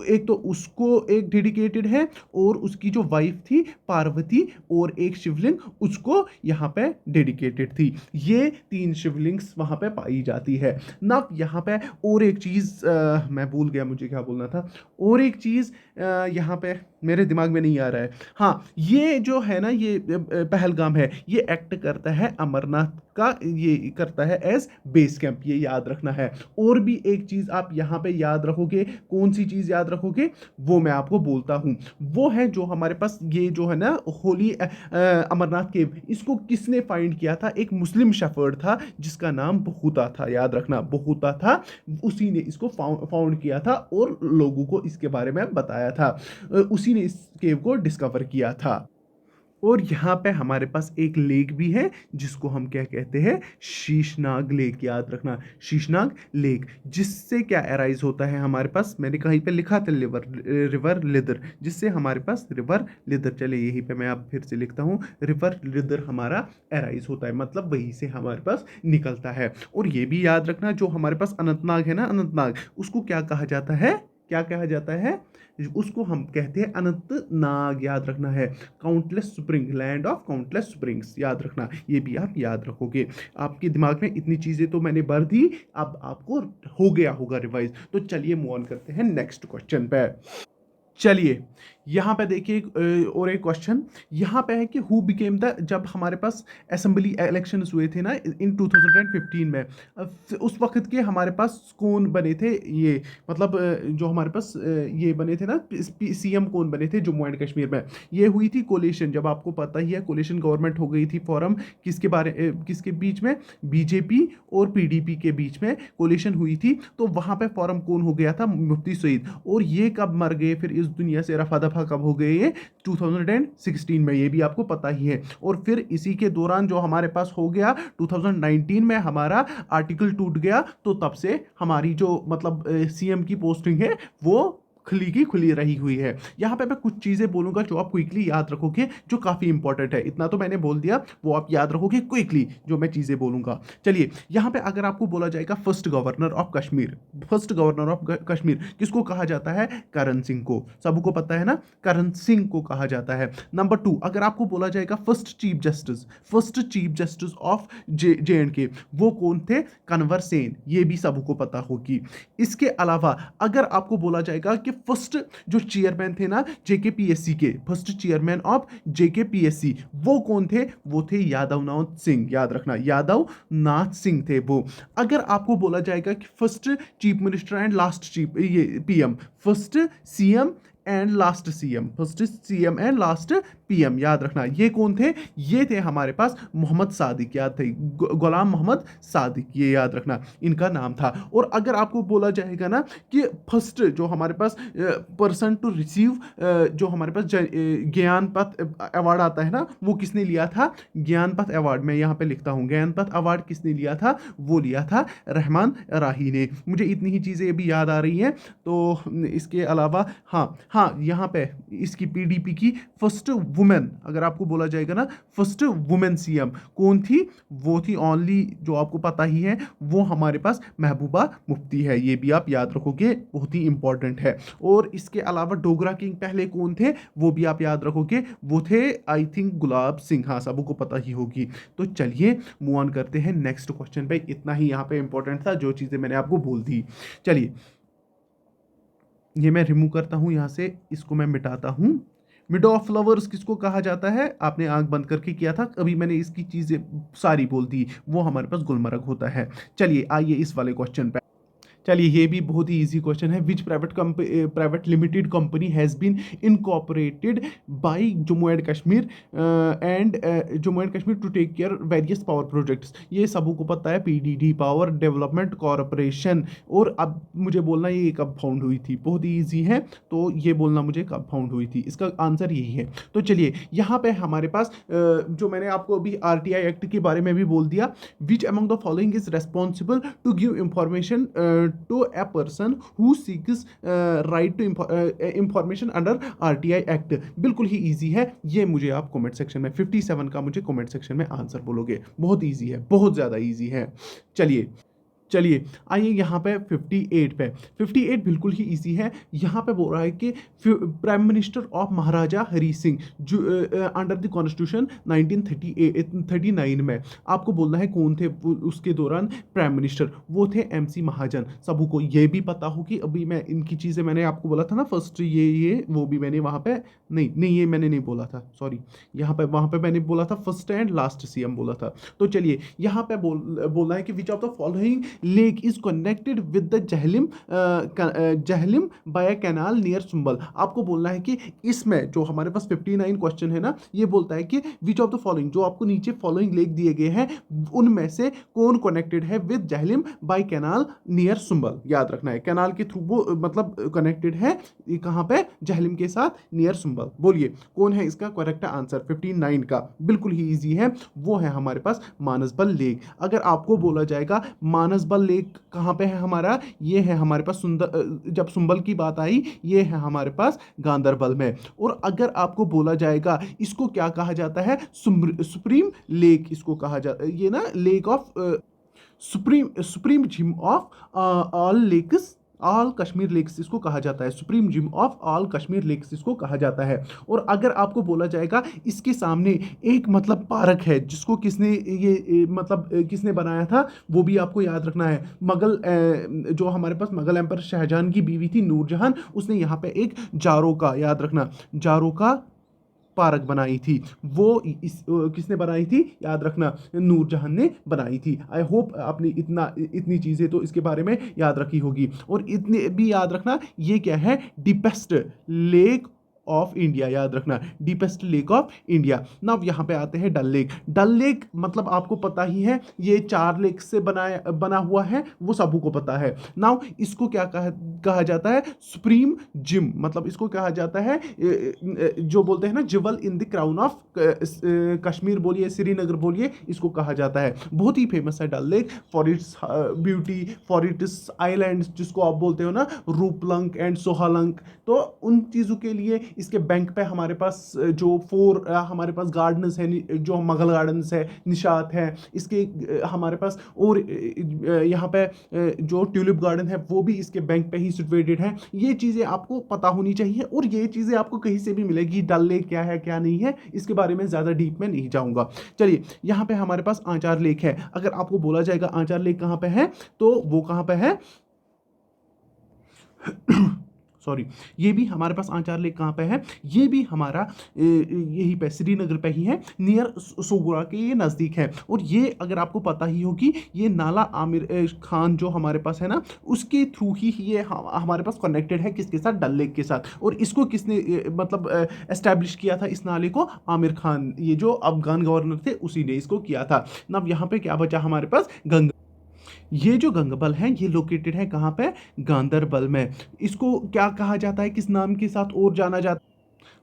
एक तो उसको एक डेडिकेटेड है, और उसकी जो वाइफ थी पार्वती, और एक शिवलिंग उसको यहाँ पे डेडिकेटेड थी। ये तीन शिवलिंग्स वहाँ पे पाई जाती है ना। यहाँ पे और एक चीज़ मैं भूल गया, मुझे क्या बोलना था, और एक चीज़ यहाँ पे मेरे दिमाग में नहीं आ रहा है। हाँ, ये जो है ना, ये पहलगाम है, ये एक्ट करता है अमरनाथ का, ये करता है एज बेस कैंप, ये याद रखना है। और भी एक चीज़ आप यहाँ पे याद रखोगे, कौन सी चीज़ याद रखोगे, वो मैं आपको बोलता हूँ। वो है जो हमारे पास ये जो है ना होली अमरनाथ केव, इसको किसने फाइंड किया था, एक मुस्लिम शेफर्ड था जिसका नाम बहुता था, याद रखना, बहुता था। उसी ने इसको फाउंड किया था और लोगों को इसके बारे में बताया था। उसी ने इस केव को डिस्कवर किया था। और यहाँ पे हमारे पास एक लेक भी है जिसको हम क्या कहते हैं, शीशनाग लेक, याद रखना, शीशनाग लेक। जिससे क्या एराइज होता है हमारे पास, मैंने कहीं पे लिखा था रिवर लिदर, जिससे हमारे पास रिवर लिदर, चले यहीं पे मैं आप फिर से लिखता हूँ, रिवर लिदर हमारा एराइज होता है, मतलब वहीं से हमारे पास निकलता है। और ये भी याद रखना जो हमारे पास अनंतनाग है ना, अनंतनाग, उसको क्या कहा जाता है, क्या कहा जाता है, उसको हम कहते हैं अनंतनाग, याद रखना है। Countless spring, land of countless springs, याद रखना, ये भी आप याद रखोगे। आपके दिमाग में इतनी चीज़ें तो मैंने भर दी, अब आपको हो गया होगा रिवाइज। तो चलिए मूव ऑन करते हैं नेक्स्ट क्वेश्चन पे। चलिए, यहाँ पे देखिए और एक क्वेश्चन यहाँ पे है कि हु बिकेम द, जब हमारे पास असेंबली इलेक्शंस हुए थे ना इन 2015 में, उस वक्त के हमारे पास कौन बने थे, ये मतलब जो हमारे पास ये बने थे ना, सीएम कौन बने थे जम्मू एंड कश्मीर में, ये हुई थी कोलिशन। जब आपको पता ही है कोलिशन गवर्नमेंट हो गई थी, फॉरम किसके किसके बीच में, बीजेपी और पीडीपी के बीच में कोलिशन हुई थी। तो वहाँ पे फॉरम कौन हो गया था, मुफ्ती सईद। और ये कब मर गए फिर इस दुनिया से रफा दफा कब हो गए, ये 2016 में, ये भी आपको पता ही है। और फिर इसी के दौरान जो हमारे पास हो गया 2019 में हमारा आर्टिकल टूट गया, तो तब से हमारी जो मतलब सीएम की पोस्टिंग है वो खुली की खुली रही हुई है। यहाँ पे मैं कुछ चीज़ें बोलूँगा जो आप क्विकली याद रखोगे, जो काफ़ी इंपॉर्टेंट है। इतना तो मैंने बोल दिया, वो आप याद रखोगे क्विकली जो मैं चीज़ें बोलूँगा। चलिए, यहाँ पे अगर आपको बोला जाएगा first governor of Kashmir, first governor of Kashmir किसको कहा जाता है, करण सिंह को, सबको पता है ना, करण सिंह को कहा जाता है। नंबर 2, अगर आपको बोला जाएगा first chief justice of J&K, वो कौन थे, कन्वर सेन, ये भी सबको पता होगी। इसके अलावा अगर आपको बोला जाएगा कि फर्स्ट जो चेयरमैन थे ना जेकेपीएससी के, फर्स्ट चेयरमैन ऑफ जेकेपीएससी, वो कौन थे, वो थे यादव नाथ सिंह, याद रखना, यादव नाथ सिंह थे वो। अगर आपको बोला जाएगा कि first chief minister and last chief, ये PM, first CM and last CM, first CM and last PM, याद रखना, ये कौन थे, ये थे हमारे पास मोहम्मद सादिक, याद थे, गुलाम मोहम्मद सादिक, ये याद रखना, इनका नाम था। और अगर आपको बोला जाएगा ना कि फर्स्ट जो हमारे पास पर्सन टू रिसीव जो हमारे पास ज्ञानपथ अवार्ड आता है ना, वो किसने लिया था, ज्ञानपथ अवार्ड, मैं यहाँ पे लिखता हूँ, ज्ञानपथ अवार्ड किसने लिया था, वो लिया था रहमान राही ने। मुझे इतनी ही चीज़ें अभी याद आ रही हैं। तो इसके अलावा हाँ, हाँ, यहाँ पे इसकी पीडीपी की फर्स्ट वुमेन, अगर आपको बोला जाएगा ना फर्स्ट वुमेन सीएम कौन थी, वो थी ओनली, जो आपको पता ही है, वो हमारे पास महबूबा मुफ्ती है। ये भी आप याद रखोगे, बहुत ही इंपॉर्टेंट है। और इसके अलावा डोगरा किंग पहले कौन थे, वो भी आप याद रखोगे, वो थे आई थिंक गुलाब सिंह। हाँ, सबको पता ही होगी। तो चलिए मूव ऑन करते हैं नेक्स्ट क्वेश्चन पे। इतना ही यहाँ पे इंपॉर्टेंट था, जो चीज़ें मैंने आपको बोल दी। चलिए, ये मैं रिमूव करता हूँ यहाँ से, इसको मैं मिटाता हूँ। मिडो ऑफ फ्लावर्स किसको कहा जाता है, आपने आंख बंद करके किया था, अभी मैंने इसकी चीज़ें सारी बोल दी, वो हमारे पास गुलमर्ग होता है। चलिए आइए इस वाले क्वेश्चन पे। चलिए, ये भी बहुत ही इजी क्वेश्चन है। Which private limited company has been incorporated by Jammu and Kashmir and Jammu and Kashmir to take care various power projects. ये सबों को पता है, पीडीडी, पावर डेवलपमेंट कॉरपोरेशन। और अब मुझे बोलना ये कब फाउंड हुई थी, बहुत ही ईजी है, तो ये बोलना मुझे कब फाउंड हुई थी, इसका आंसर यही है। तो चलिए, यहाँ पे हमारे पास जो मैंने आपको अभी आरटीआई एक्ट के बारे में भी बोल दिया। Which among the following is responsible to give information to a person who seeks right to information under RTI Act। बिल्कुल ही इजी है, ये मुझे आप कमेंट सेक्शन में 57 का मुझे कमेंट सेक्शन में आंसर बोलोगे। बहुत इजी है, बहुत ज़्यादा इजी है। चलिए चलिए आइए यहाँ पे 58 पे। 58 बिल्कुल ही इजी है। यहाँ पे बोल रहा है कि प्राइम मिनिस्टर ऑफ महाराजा हरी सिंह जो अंडर द कॉन्स्टिट्यूशन 1939 में, आपको बोलना है कौन थे उसके दौरान प्राइम मिनिस्टर, वो थे एमसी महाजन। सबको ये भी पता हो कि अभी मैं इनकी चीज़ें मैंने आपको बोला था ना, फर्स्ट ये वो भी मैंने वहाँ पे नहीं ये मैंने नहीं बोला था, सॉरी, यहाँ पे वहाँ पे मैंने बोला था फर्स्ट एंड लास्ट सीएम बोला था। तो चलिए, यहाँ पे बोलना है कि which of the following lake is connected with the Jhelum by a canal near Sumbal. आपको बोलना है कि इसमें जो हमारे पास 59 क्वेश्चन है ना, ये बोलता है कि विच ऑफ द फॉलोइंग, जो आपको नीचे फॉलोइंग लेक दिए गए हैं, उनमें से कौन कनेक्टेड है with Jhelum by canal near Sumbal. याद रखना है, कैनाल के थ्रू वो मतलब कनेक्टेड है कहाँ पे, जहलिम के साथ नियर सुंबल। बोलिए कौन है इसका करेक्ट आंसर 59 का। बिल्कुल ही इजी है, वो है हमारे पास मानसबल लेक। अगर आपको बोला जाएगा मानसबल लेक कहाँ पे है हमारा, ये है हमारे पास जब सुंबल की बात आई, ये है हमारे पास गांदरबल में। और अगर आपको बोला जाएगा इसको क्या कहा जाता है, सुप्रीम लेक इसको कहा जाता है, ये ना lake of supreme gem of all lakes, all Kashmir lakes इसको कहा जाता है, supreme gem of all Kashmir lakes इसको कहा जाता है। और अगर आपको बोला जाएगा इसके सामने एक मतलब पार्क है, जिसको किसने मतलब किसने बनाया था, वो भी आपको याद रखना है। जो हमारे पास मुगल एम्पर शाहजहां की बीवी थी नूरजहां, उसने यहाँ पे एक जारो का, याद रखना, जारो का पार्क बनाई थी। वो किसने बनाई थी, याद रखना, नूरजहां ने बनाई थी। आई होप आपने इतनी चीज़ें तो इसके बारे में याद रखी होगी। और इतने भी याद रखना, ये क्या है, डीपेस्ट लेक ऑफ इंडिया, याद रखना, deepest lake of India. Now यहाँ पे आते हैं डल लेक। डल लेक मतलब आपको पता ही है, ये 4 लेक से बना हुआ है, वो सबको पता है। नाउ इसको क्या कहा जाता है, सुप्रीम जिम, मतलब इसको कहा जाता है जो बोलते हैं ना, jewel in the crown of Kashmir बोलिए, श्रीनगर बोलिए, इसको कहा जाता है। बहुत ही फेमस है Dal lake for its beauty, for its island, जिसको आप बोलते हो ना रूपलंक एंड सोहालंक। तो उन चीज़ों के लिए इसके बैंक पे हमारे पास जो 4 हमारे पास गार्डन्स हैं, जो मुगल गार्डन्स है, निशात है, इसके हमारे पास, और यहाँ पे जो ट्यूलिप गार्डन है वो भी इसके बैंक पे ही सिचुएटेड है। ये चीज़ें आपको पता होनी चाहिए, और ये चीज़ें आपको कहीं से भी मिलेगी। डल लेक क्या है क्या नहीं है, इसके बारे में ज़्यादा डीप में नहीं जाऊँगा। चलिए, यहाँ पे हमारे पास आंचार लेक है। अगर आपको बोला जाएगा आंचार लेक कहाँ पे है, तो वो कहाँ पे है सॉरी, ये भी हमारे पास आंचार लेक कहाँ पे है, ये भी हमारा यही पे श्रीनगर पे ही है, नियर सोगुरा के ये नज़दीक है। और ये अगर आपको पता ही होगी, ये नाला आमिर खान जो हमारे पास है ना, उसके थ्रू ही ये हमारे पास कनेक्टेड है, किसके साथ, डल लेक के साथ। और इसको किसने मतलब एस्टैब्लिश किया था इस नाले को, आमिर खान, ये जो अफगान गवर्नर थे उसी ने इसको किया था। अब यहाँ पे क्या बचा हमारे पास, गंगा। ये जो गंगबल है, ये लोकेटेड है कहाँ पे, गांदरबल में। इसको क्या कहा जाता है, किस नाम के साथ और जाना जाता है,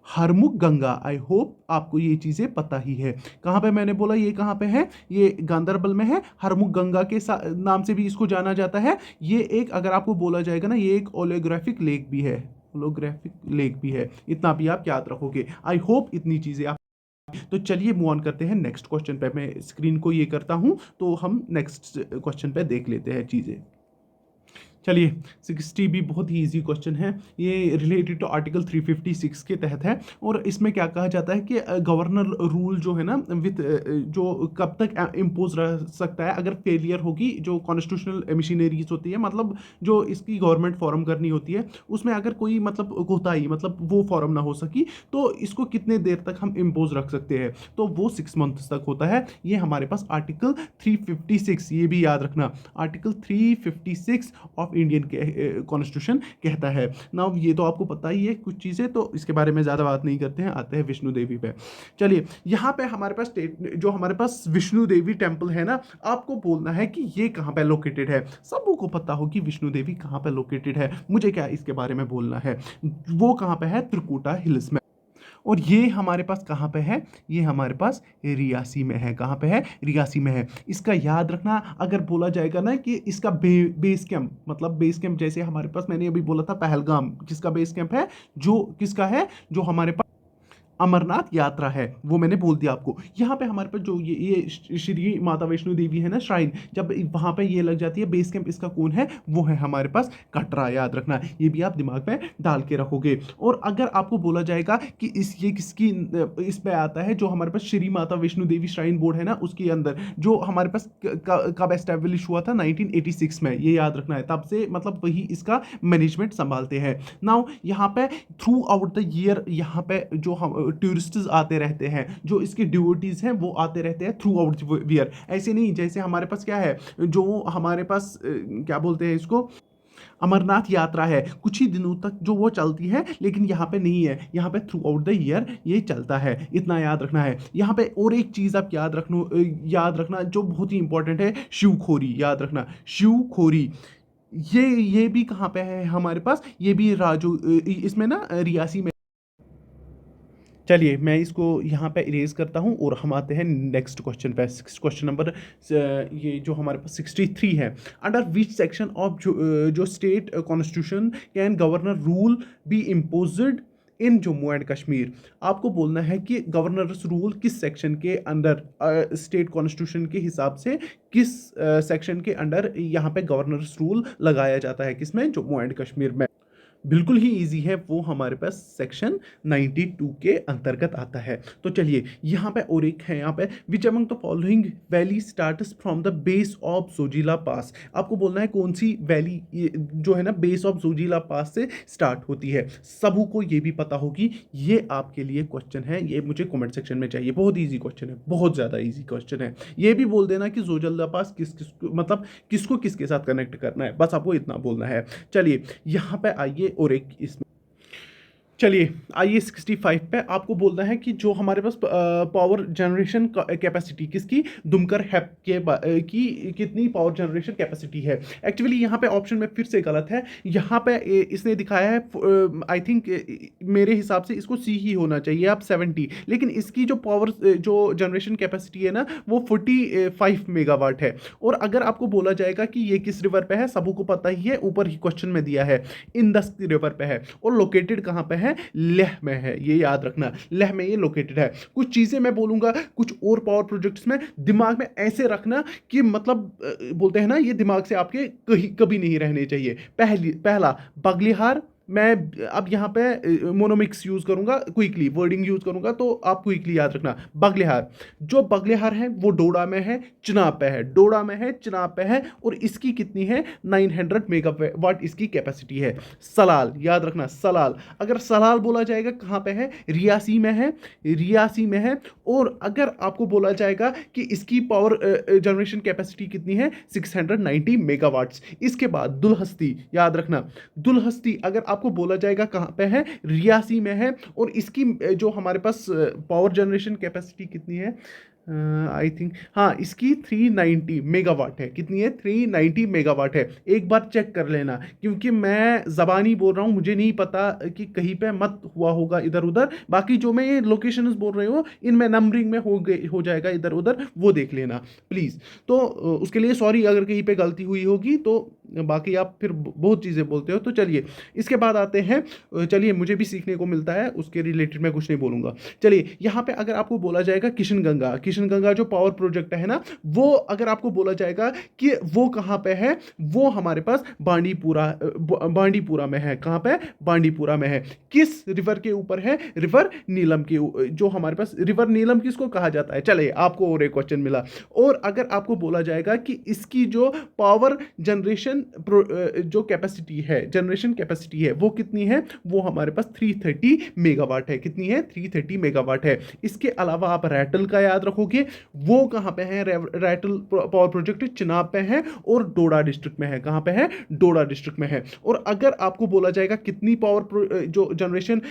हरमुख गंगा। आई होप आपको ये चीज़ें पता ही है। कहाँ पे मैंने बोला, ये कहाँ पे है, ये गांदरबल में है। हरमुख गंगा के नाम से भी इसको जाना जाता है। ये एक, अगर आपको बोला जाएगा ना, ये एक ओलियोग्राफिक लेक भी है, होलोग्राफिक लेक भी है। इतना भी आप याद रखोगे। आई होप इतनी चीज़ें आप। तो चलिए मूव ऑन करते हैं नेक्स्ट क्वेश्चन पे। मैं स्क्रीन को ये करता हूँ तो हम नेक्स्ट क्वेश्चन पे देख लेते हैं चीज़ें। चलिए 60 भी बहुत ही इजी क्वेश्चन है। ये रिलेटेड टू आर्टिकल 356 के तहत है और इसमें क्या कहा जाता है कि गवर्नर रूल जो है ना विथ जो कब तक इम्पोज रह सकता है अगर फेलियर होगी जो कॉन्स्टिट्यूशनल मशीनरीज होती है, मतलब जो इसकी गवर्नमेंट फॉर्म करनी होती है उसमें अगर कोई मतलब कोताही मतलब वो फॉर्म ना हो सकी तो इसको कितने देर तक हम इम्पोज रख सकते हैं, तो वो 6 मंथ्स तक होता है। ये हमारे पास आर्टिकल 356, ये भी याद रखना, आर्टिकल 356 ऑफ इंडियन कॉन्स्टिट्यूशन कहता है ना। ये तो आपको पता ही है कुछ चीज़ें, तो इसके बारे में ज़्यादा बात नहीं करते हैं, आते हैं विष्णु देवी पे। चलिए यहाँ पे हमारे पास जो हमारे पास विष्णु देवी टेम्पल है ना, आपको बोलना है कि ये कहाँ पे लोकेटेड है। सबको पता हो कि विष्णु देवी कहाँ पे लोकेटेड है, मुझे क्या इसके बारे में बोलना है। वो कहाँ पे है, त्रिकुटा हिल्स में। और ये हमारे पास कहाँ पे है, ये हमारे पास रियासी में है। कहाँ पे है, रियासी में है। इसका याद रखना, अगर बोला जाएगा ना कि इसका बेस कैंप, मतलब बेस कैंप जैसे हमारे पास मैंने अभी बोला था पहलगाम जिसका बेस कैंप है, जो किसका है, जो हमारे पास अमरनाथ यात्रा है, वो मैंने बोल दिया आपको। यहाँ पे हमारे पास जो ये श्री माता वैष्णो देवी है ना श्राइन, जब वहाँ पे ये लग जाती है बेस कैंप, इसका कौन है, वो है हमारे पास कटरा। याद रखना, ये भी आप दिमाग में डाल के रखोगे। और अगर आपको बोला जाएगा कि ये किसकी इस पे आता है, जो हमारे पास श्री माता वैष्णो देवी श्राइन बोर्ड है ना, उसके अंदर जो हमारे पास कब एस्टेब्लिश हुआ था, 1986 में, ये याद रखना है। तब से मतलब वही इसका मैनेजमेंट संभालते हैं। नाउ यहाँ पे थ्रू आउट द ईयर यहाँ पे जो हम टूरिस्ट्स आते रहते हैं, जो इसके डिवोटीज हैं वो आते रहते हैं थ्रू आउट ईयर। ऐसे नहीं जैसे हमारे पास क्या है, जो हमारे पास क्या बोलते हैं इसको, अमरनाथ यात्रा है, कुछ ही दिनों तक जो वो चलती है, लेकिन यहाँ पे नहीं है, यहाँ पे थ्रू आउट द ईयर ये चलता है। इतना याद रखना है। यहाँ पे और एक चीज़ आप याद रखना जो बहुत ही इंपॉर्टेंट है, शिवखोरी। याद रखना, शिवखोरी ये भी कहाँ पे है हमारे पास, ये भी राजू इसमें ना रियासी में। चलिए मैं इसको यहाँ पे इरेज करता हूँ और हम आते हैं नेक्स्ट क्वेश्चन पे। क्वेश्चन नंबर ये जो हमारे पास 63 है। अंडर विच सेक्शन ऑफ जो state constitution can governor rule B imposed in Jammu and Kashmir. आपको बोलना है कि गवर्नर्स रूल किस सेक्शन के अंडर, स्टेट कॉन्स्टिट्यूशन के हिसाब से किस सेक्शन के अंडर यहाँ पे गवर्नर्स रूल लगाया जाता है, किसमें, जम्मू एंड कश्मीर में। बिल्कुल ही इजी है, वो हमारे पास सेक्शन 92 के अंतर्गत आता है। तो चलिए यहाँ पे और एक है, यहाँ पे which among the following valley starts from the base of Zojila pass. आपको बोलना है कौन सी वैली जो है ना बेस ऑफ जोजिला पास से स्टार्ट होती है। सबू को ये भी पता होगी। ये आपके लिए क्वेश्चन है, ये मुझे कमेंट सेक्शन में चाहिए। बहुत ईजी क्वेश्चन है, बहुत ज़्यादा ईजी क्वेश्चन है। ये भी बोल देना कि जोजिला पास मतलब किसको किसके साथ कनेक्ट करना है, बस आपको इतना बोलना है। चलिए यहाँ पे आइए और एक इसमें, चलिए आइए 65 पे आपको बोलना है कि जो हमारे पास पावर जनरेशन कैपेसिटी किसकी, दुमकर हैप की कितनी पावर जनरेशन कैपेसिटी है। एक्चुअली यहाँ पे ऑप्शन में फिर से गलत है। यहाँ पे इसने दिखाया है, आई थिंक मेरे हिसाब से इसको सी ही होना चाहिए, आप 70, लेकिन इसकी जो पावर जो जनरेशन कैपेसिटी है ना वो 45 मेगावाट है। और अगर आपको बोला जाएगा कि ये किस रिवर पे है, सबको पता ही है, ऊपर ही क्वेश्चन में दिया है, इंदस रिवर पे है। और लोकेटेड कहाँ पे है, लेह में है। ये याद रखना, लेह में ये लोकेटेड है। कुछ चीजें मैं बोलूंगा कुछ और पावर प्रोजेक्ट्स में, दिमाग में ऐसे रखना कि मतलब बोलते हैं ना, ये दिमाग से आपके कहीं कभी नहीं रहने चाहिए। पहला बगलिहार, मैं अब यहाँ पे मोनोमिक्स यूज करूंगा, क्विकली वर्डिंग यूज करूंगा, तो आप क्विकली याद रखना। बगलिहार, जो बगलिहार है वो डोडा में है, चिनाब पे है, डोडा में है, चिनाब पे है, और इसकी कितनी है, 900 मेगावाट इसकी कैपेसिटी है। सलाल, याद रखना सलाल, अगर सलाल बोला जाएगा कहाँ पे है, रियासी में है, रियासी में है। और अगर आपको बोला जाएगा कि इसकी पावर जनरेशन कैपेसिटी कितनी है, 690 मेगावाट्स। इसके बाद दुलहस्ती, याद रखना दुलहस्ती अगर आपको बोला जाएगा कहाँ पे है, रियासी में है, और इसकी जो हमारे पास पावर जनरेशन कैपेसिटी कितनी है, आई थिंक हाँ, इसकी 390 मेगावाट है। कितनी है? 390 मेगावाट है। एक बार चेक कर लेना, क्योंकि मैं ज़बानी बोल रहा हूँ, मुझे नहीं पता कि कहीं पे मत हुआ होगा इधर उधर। बाकी जो मैं ये लोकेशंस बोल रही हूँ इनमें नंबरिंग में हो जाएगा इधर उधर, वो देख लेना प्लीज़। तो उसके लिए सॉरी अगर कहीं पे गलती हुई होगी तो। बाकी आप फिर बहुत चीज़ें बोलते हो, तो चलिए इसके बाद आते हैं। चलिए, मुझे भी सीखने को मिलता है, उसके रिलेटेड मैं कुछ नहीं बोलूँगा। चलिए, यहाँ पे अगर आपको बोला जाएगा किशन गंगा जो पावर प्रोजेक्ट है ना, वो अगर आपको बोला जाएगा कि वो कहाँ पे है, वो हमारे पास बांडीपुरा में है। कहाँ पे? बांडीपुरा में है। किस रिवर के ऊपर है? रिवर नीलम के जो हमारे पास रिवर नीलम किसको कहा जाता है? चलिए, आपको और एक क्वेश्चन मिला। और अगर आपको बोला जाएगा कि इसकी जो पावर जनरेशन जो कैपेसिटी है, जनरेशन कैपेसिटी है, वो कितनी है? वो हमारे पास 330 मेगावाट है। कितनी है? 330 मेगावाट है। इसके अलावा आप रैटल का याद रखोगे, वो कहाँ पे है? रैटल पावर प्रोजेक्ट चिनाब पे है और डोडा डिस्ट्रिक्ट में है। कहाँ पे है? डोडा डिस्ट्रिक्ट में है। और अगर आपको बोला जाएगा कितनी पावर जो जनरेशन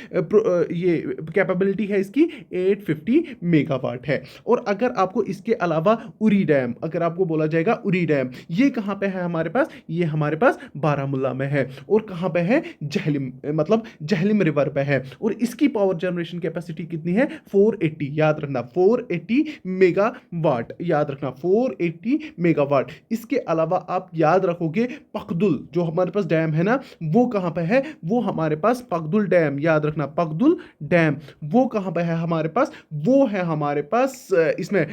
ये कैपेबिलिटी है इसकी, 850 मेगावाट है। और अगर आपको इसके अलावा उरी डैम, अगर आपको बोला जाएगा उरी डैम, ये कहाँ पे है हमारे पास? ये हमारे पास बारामूला में है। और कहाँ पे है? जहलिम, मतलब जहलिम रिवर पे है। और इसकी पावर जनरेशन कैपेसिटी कितनी है? 480, याद रखना 480 मेगावाट, याद रखना 480 मेगावाट। इसके अलावा आप याद रखोगे पकदुल जो हमारे पास डैम है ना, वो कहाँ पे है? वो हमारे पास पकदुल डैम, याद रखना पकदुल डैम, वो कहाँ पे है हमारे पास? वो है हमारे पास इसमें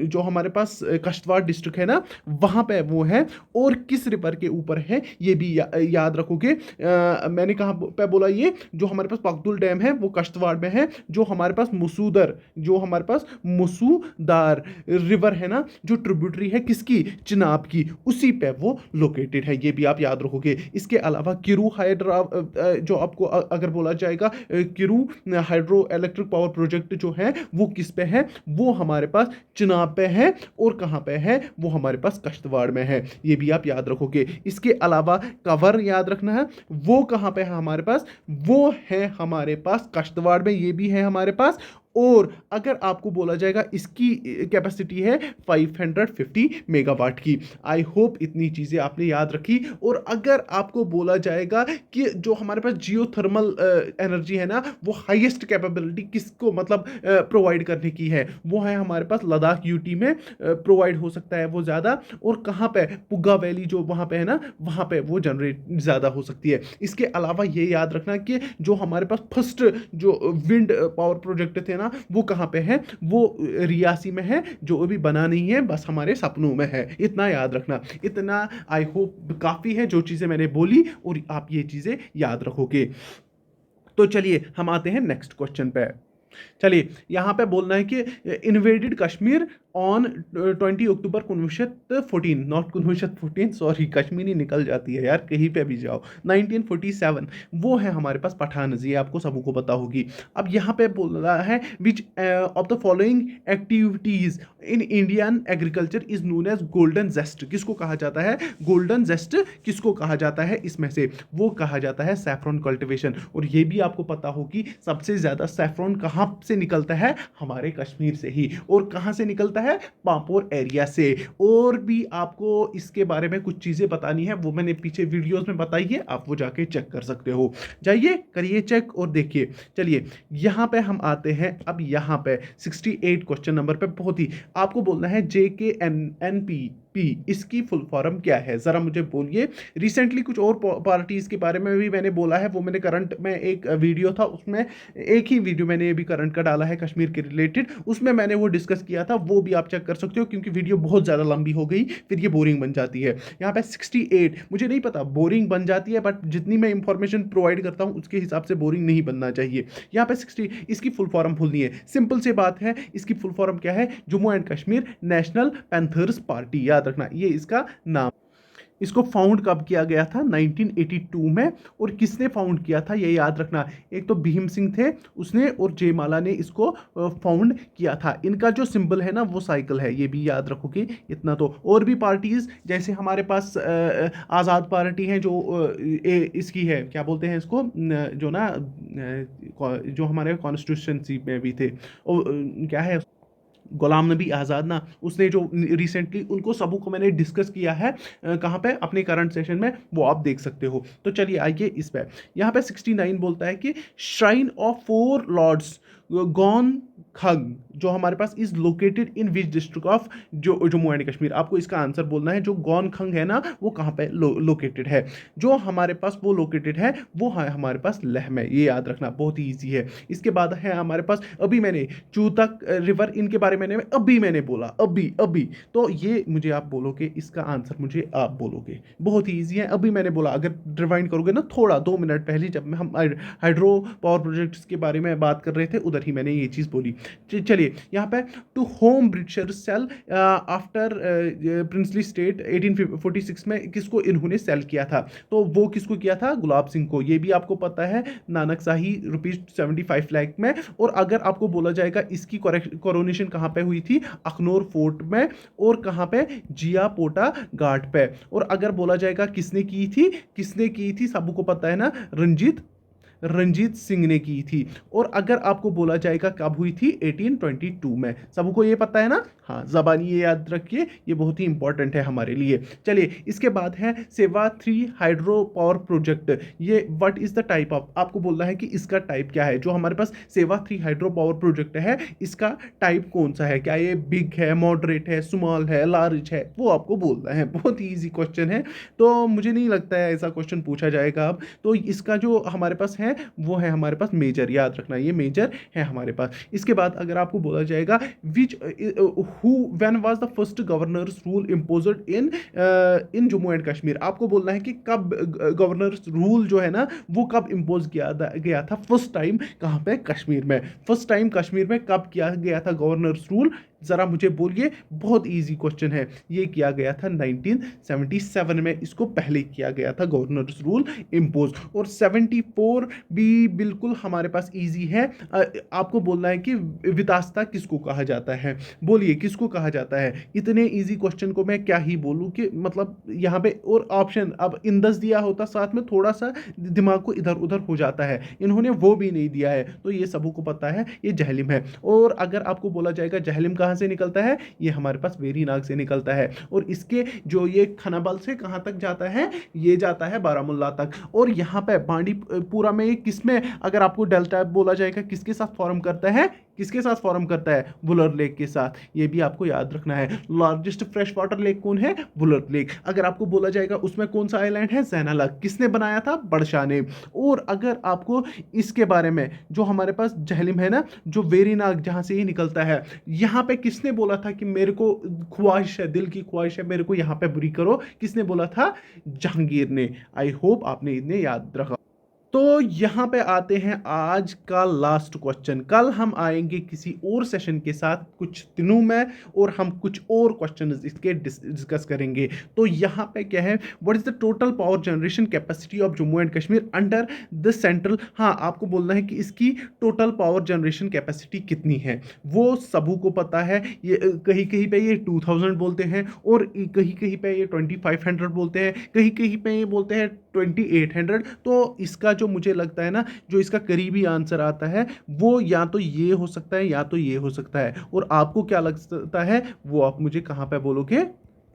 जो हमारे पास कश्तवाड़ डिस्ट्रिक्ट है ना, वहाँ पे वो है। और किस रिवर के ऊपर है ये भी याद रखोगे। मैंने कहाँ पे बोला? ये जो हमारे पास पकदुल डैम है वो कश्तवाड़ में है। जो हमारे पास जो हमारे पास मुसूदार रिवर है ना, जो ट्रिब्यूटरी है किसकी? चिनाब की, उसी पे वो लोकेटेड है। ये भी आप याद रखोगे। इसके अलावा किरू हाइड्रा जो आपको अगर बोला जाएगा Kiru hydro electric power project जो है वो किस पे है? वो हमारे पास चिनाब पे है। और कहाँ पे है? वो हमारे पास कश्तवाड़ में है। ये भी आप याद रखोगे। इसके अलावा कवर याद रखना है, वो कहाँ पे है हमारे पास? वो है हमारे पास कश्तवाड़ में, ये भी है हमारे पास। और अगर आपको बोला जाएगा इसकी कैपेसिटी है 550 मेगावाट की। आई होप इतनी चीज़ें आपने याद रखी। और अगर आपको बोला जाएगा कि जो हमारे पास जियोथर्मल एनर्जी है ना, वो हाईएस्ट कैपेबिलिटी किसको मतलब प्रोवाइड करने की है, वो है हमारे पास लद्दाख यूटी में प्रोवाइड हो सकता है वो ज़्यादा। और कहाँ पे? पुग्गा वैली जो वहाँ पे है ना, वहाँ पे वो जनरेट ज़्यादा हो सकती है। इसके अलावा ये याद रखना कि जो हमारे पास फर्स्ट जो विंड पावर प्रोजेक्ट थे ना, वो कहाँ पे है? वो रियासी में है, जो अभी बना नहीं है, बस हमारे सपनों में है। इतना याद रखना। इतना आई होप काफ़ी है जो चीज़ें मैंने बोली, और आप ये चीज़ें याद रखोगे। तो चलिए हम आते हैं नेक्स्ट क्वेश्चन पे। चलिए, यहाँ पे बोलना है कि invaded Kashmir on 20 October 1914, not 1914, sorry, Kashmiri निकल जाती है यार, कहीं पे भी जाओ। 1947 वो है हमारे पास पठान, ये आपको सबको पता होगी। अब यहाँ पे बोल रहा है which of the following activities in Indian agriculture is known as golden zest. किसको कहा जाता है गोल्डन जेस्ट? किसको कहा जाता है इसमें से? वो कहा जाता है सैफ्रॉन कल्टिवेशन। और ये भी आपको पता होगी सबसे ज्यादा सैफ्रॉन कहाँ से निकलता है? हमारे कश्मीर से ही। और कहाँ से निकलता है? पापोर एरिया से। और भी आपको इसके बारे में कुछ चीजें बतानी है, वो मैंने पीछे वीडियोस में बताई है, आप वो जाके चेक कर सकते हो। जाइए करिए चेक और देखिए। चलिए, यहाँ पे हम आते हैं। अब यहाँ पे 68 क्वेश्चन नंबर पे बहुत ही आपको बोलना है JKNNP, इसकी फुल फॉर्म क्या है? जरा मुझे बोलिए। रिसेंटली कुछ और पार्टीज के बारे में भी मैंने बोला है, वो मैंने करंट में एक वीडियो था, उसमें एक ही वीडियो मैंने ये भी करंट का डाला है कश्मीर के रिलेटेड, उसमें मैंने वो डिस्कस किया था, वो भी आप चेक कर सकते हो, क्योंकि वीडियो बहुत ज़्यादा लंबी हो गई, फिर ये बोरिंग बन जाती है। यहाँ पे 68, मुझे नहीं पता बोरिंग बन जाती है, बट जितनी मैं इंफॉर्मेशन प्रोवाइड करता हूँ उसके हिसाब से बोरिंग नहीं बनना चाहिए। यहाँ पे 60, इसकी फुल फॉर्म भूलनी है, सिंपल से बात है। इसकी फुल फॉर्म क्या है? Jammu and Kashmir national panthers party, याद रखना ये इसका नाम। इसको फाउंड कब किया गया था? 1982 में। और किसने फाउंड किया था ये याद रखना। एक तो भीम सिंह थे उसने, और जयमाला ने इसको फाउंड किया था। इनका जो सिंबल है ना वो साइकिल है, ये भी याद रखोगे इतना तो। और भी पार्टीज जैसे हमारे पास आज़ाद पार्टी है, जो इसकी है, क्या बोलते हैं इसको, जो ना जो हमारे कॉन्स्टिट्यूशंसी में भी थे, क्या है, गुलाम नबी आज़ाद ना, उसने जो रिसेंटली उनको सबों को मैंने डिस्कस किया है कहाँ पे अपने करंट सेशन में, वो आप देख सकते हो। तो चलिए आइए इस पे, यहाँ पे 69 बोलता है कि श्राइन ऑफ फोर लॉर्ड्स गॉन खग जो हमारे पास is located in which district of जो जम्मू एंड कश्मीर। आपको इसका आंसर बोलना है, जो गॉन खंग है ना वो कहाँ पे लोकेटेड है। जो हमारे पास वो लोकेटेड है वो है हमारे पास लेह में, ये याद रखना बहुत ही ईजी है। इसके बाद है हमारे पास, अभी मैंने चूतक रिवर इनके बारे में अभी मैंने बोला, अभी अभी, तो ये मुझे आप बोलोगे, इसका आंसर मुझे आप बोलोगे, बहुत ही ईजी है। अभी मैंने बोला, अगर रिवाइंड करोगे ना थोड़ा 2 मिनट पहले जब हम हाइड्रो पावर प्रोजेक्ट्स के बारे में बात कर रहे थे, उधर ही मैंने ये चीज़ बोली। चलिए यहाँ पे, to whom Britishers sell after princely state 1846 में किसको इन्होंने सेल किया था, तो वो किसको किया था, गुलाब सिंह को। ये भी आपको पता है, नानकशाही ₹75 लाख में। और अगर आपको बोला जाएगा इसकी कोरोनेशन कहाँ पे हुई थी, अखनौर फोर्ट में, और कहाँ पे, जिया पोटा घाट पे। और अगर बोला जाएगा किसने की थी, सबको पता है ना, रंजीत सिंह ने की थी। और अगर आपको बोला जाएगा कब हुई थी, 1822 में। सबको ये पता है ना, हाँ जबानी ये याद रखिए, ये बहुत ही इंपॉर्टेंट है हमारे लिए। चलिए इसके बाद है सेवा 3 हाइड्रो पावर प्रोजेक्ट। ये what is the type of, आपको बोलना है कि इसका टाइप क्या है। जो हमारे पास सेवा 3 हाइड्रो पावर प्रोजेक्ट है, इसका टाइप कौन सा है, क्या ये बिग है, मॉडरेट है, स्मॉल है, लार्ज है, वो आपको बोलना है। बहुत ही ईजी क्वेश्चन है, तो मुझे नहीं लगता है ऐसा क्वेश्चन पूछा जाएगा अब। तो इसका जो हमारे पास है वो है हमारे पास मेजर, याद रखना ये मेजर है हमारे पास। इसके बाद अगर आपको बोला जाएगा विच when was the first governors rule imposed in Jammu and Kashmir. आपको बोलना है कि कब गवर्नर्स रूल जो है ना वो कब इम्पोज किया गया था फर्स्ट टाइम, कहाँ पे, कश्मीर में। फर्स्ट टाइम कश्मीर में कब किया गया था गवर्नर्स रूल, ज़रा मुझे बोलिए। बहुत इजी क्वेश्चन है, ये किया गया था 1977 में, इसको पहले किया गया था गवर्नर्स रूल इम्पोज। और 74 भी बिल्कुल हमारे पास इजी है। आपको बोलना है कि वितास्ता किसको कहा जाता है, बोलिए किसको कहा जाता है। इतने इजी क्वेश्चन को मैं क्या ही बोलूँ कि मतलब यहाँ पे, और ऑप्शन अब इंदस दिया होता साथ में, थोड़ा सा दिमाग को इधर उधर हो जाता है, इन्होंने वो भी नहीं दिया है, तो ये सबको पता है, ये जहलिम है। और अगर आपको बोला जाएगा जहलिम कहाँ से निकलता है, ये हमारे पास वेरीनाग से निकलता है। और इसके जो ये खनाबल से कहाँ तक जाता है, ये जाता है बारामुल्ला तक। और यहाँ पे बांडीपुरा में ये किसमें, अगर आपको डेल्टा बोला जाएगा किसके साथ फॉर्म करता है, किसके साथ फॉर्म करता है, वुलर लेक के साथ। ये भी आपको याद रखना है। लार्जेस्ट फ्रेश वाटर लेक कौन है, वुलर लेक। अगर आपको बोला जाएगा उसमें कौन सा आइलैंड है, ज़ैनाला, किसने बनाया था, बड़शाह ने। और अगर आपको इसके बारे में, जो हमारे पास जहलिम है ना, जो वेरीनाग जहाँ से ये निकलता है, यहाँ पे किसने बोला था कि मेरे को ख्वाहिश है, दिल की ख्वाहिश है, मेरे को यहाँ पे बुरी करो, किसने बोला था, जहांगीर ने। आई होप आपने इन्हें याद रखा। तो यहाँ पे आते हैं आज का लास्ट क्वेश्चन। कल हम आएंगे किसी और सेशन के साथ कुछ दिनों में, और हम कुछ और क्वेश्चन इसके डिस्कस करेंगे। तो यहाँ पे क्या है, what is the total power generation capacity of Jammu and Kashmir under the central. हाँ, आपको बोलना है कि इसकी टोटल पावर जनरेशन कैपेसिटी कितनी है, वो सबू को पता है। ये कहीं कहीं पे ये 2000 बोलते हैं, और कहीं कहीं पे ये 2500 बोलते हैं, कहीं कहीं पे ये बोलते हैं 2800। तो इसका जो मुझे लगता है ना, जो इसका करीबी आंसर आता है वो या तो ये हो सकता है या तो ये हो सकता है। और आपको क्या लगता है वो आप मुझे कहाँ पे बोलोगे,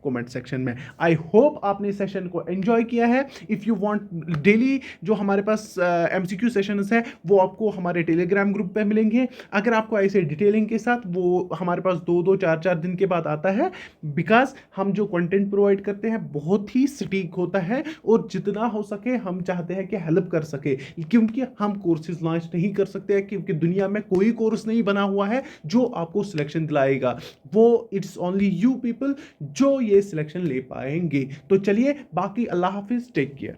कमेंट सेक्शन में। आई होप आपने सेशन को एंजॉय किया है। इफ़ यू वांट डेली जो हमारे पास एमसीक्यू सेशंस है वो आपको हमारे टेलीग्राम ग्रुप पे मिलेंगे। अगर आपको ऐसे डिटेलिंग के साथ, वो हमारे पास 2-2 4-4 दिन के बाद आता है, बिकॉज हम जो कंटेंट प्रोवाइड करते हैं बहुत ही सटीक होता है, और जितना हो सके हम चाहते हैं कि हेल्प कर सके, क्योंकि हम कोर्सेज लॉन्च नहीं कर सकते, क्योंकि दुनिया में कोई कोर्स नहीं बना हुआ है जो आपको सिलेक्शन दिलाएगा। वो इट्स ओनली यू पीपल जो ये सिलेक्शन ले पाएंगे। तो चलिए, बाकी अल्लाह हाफिज, टेक केयर।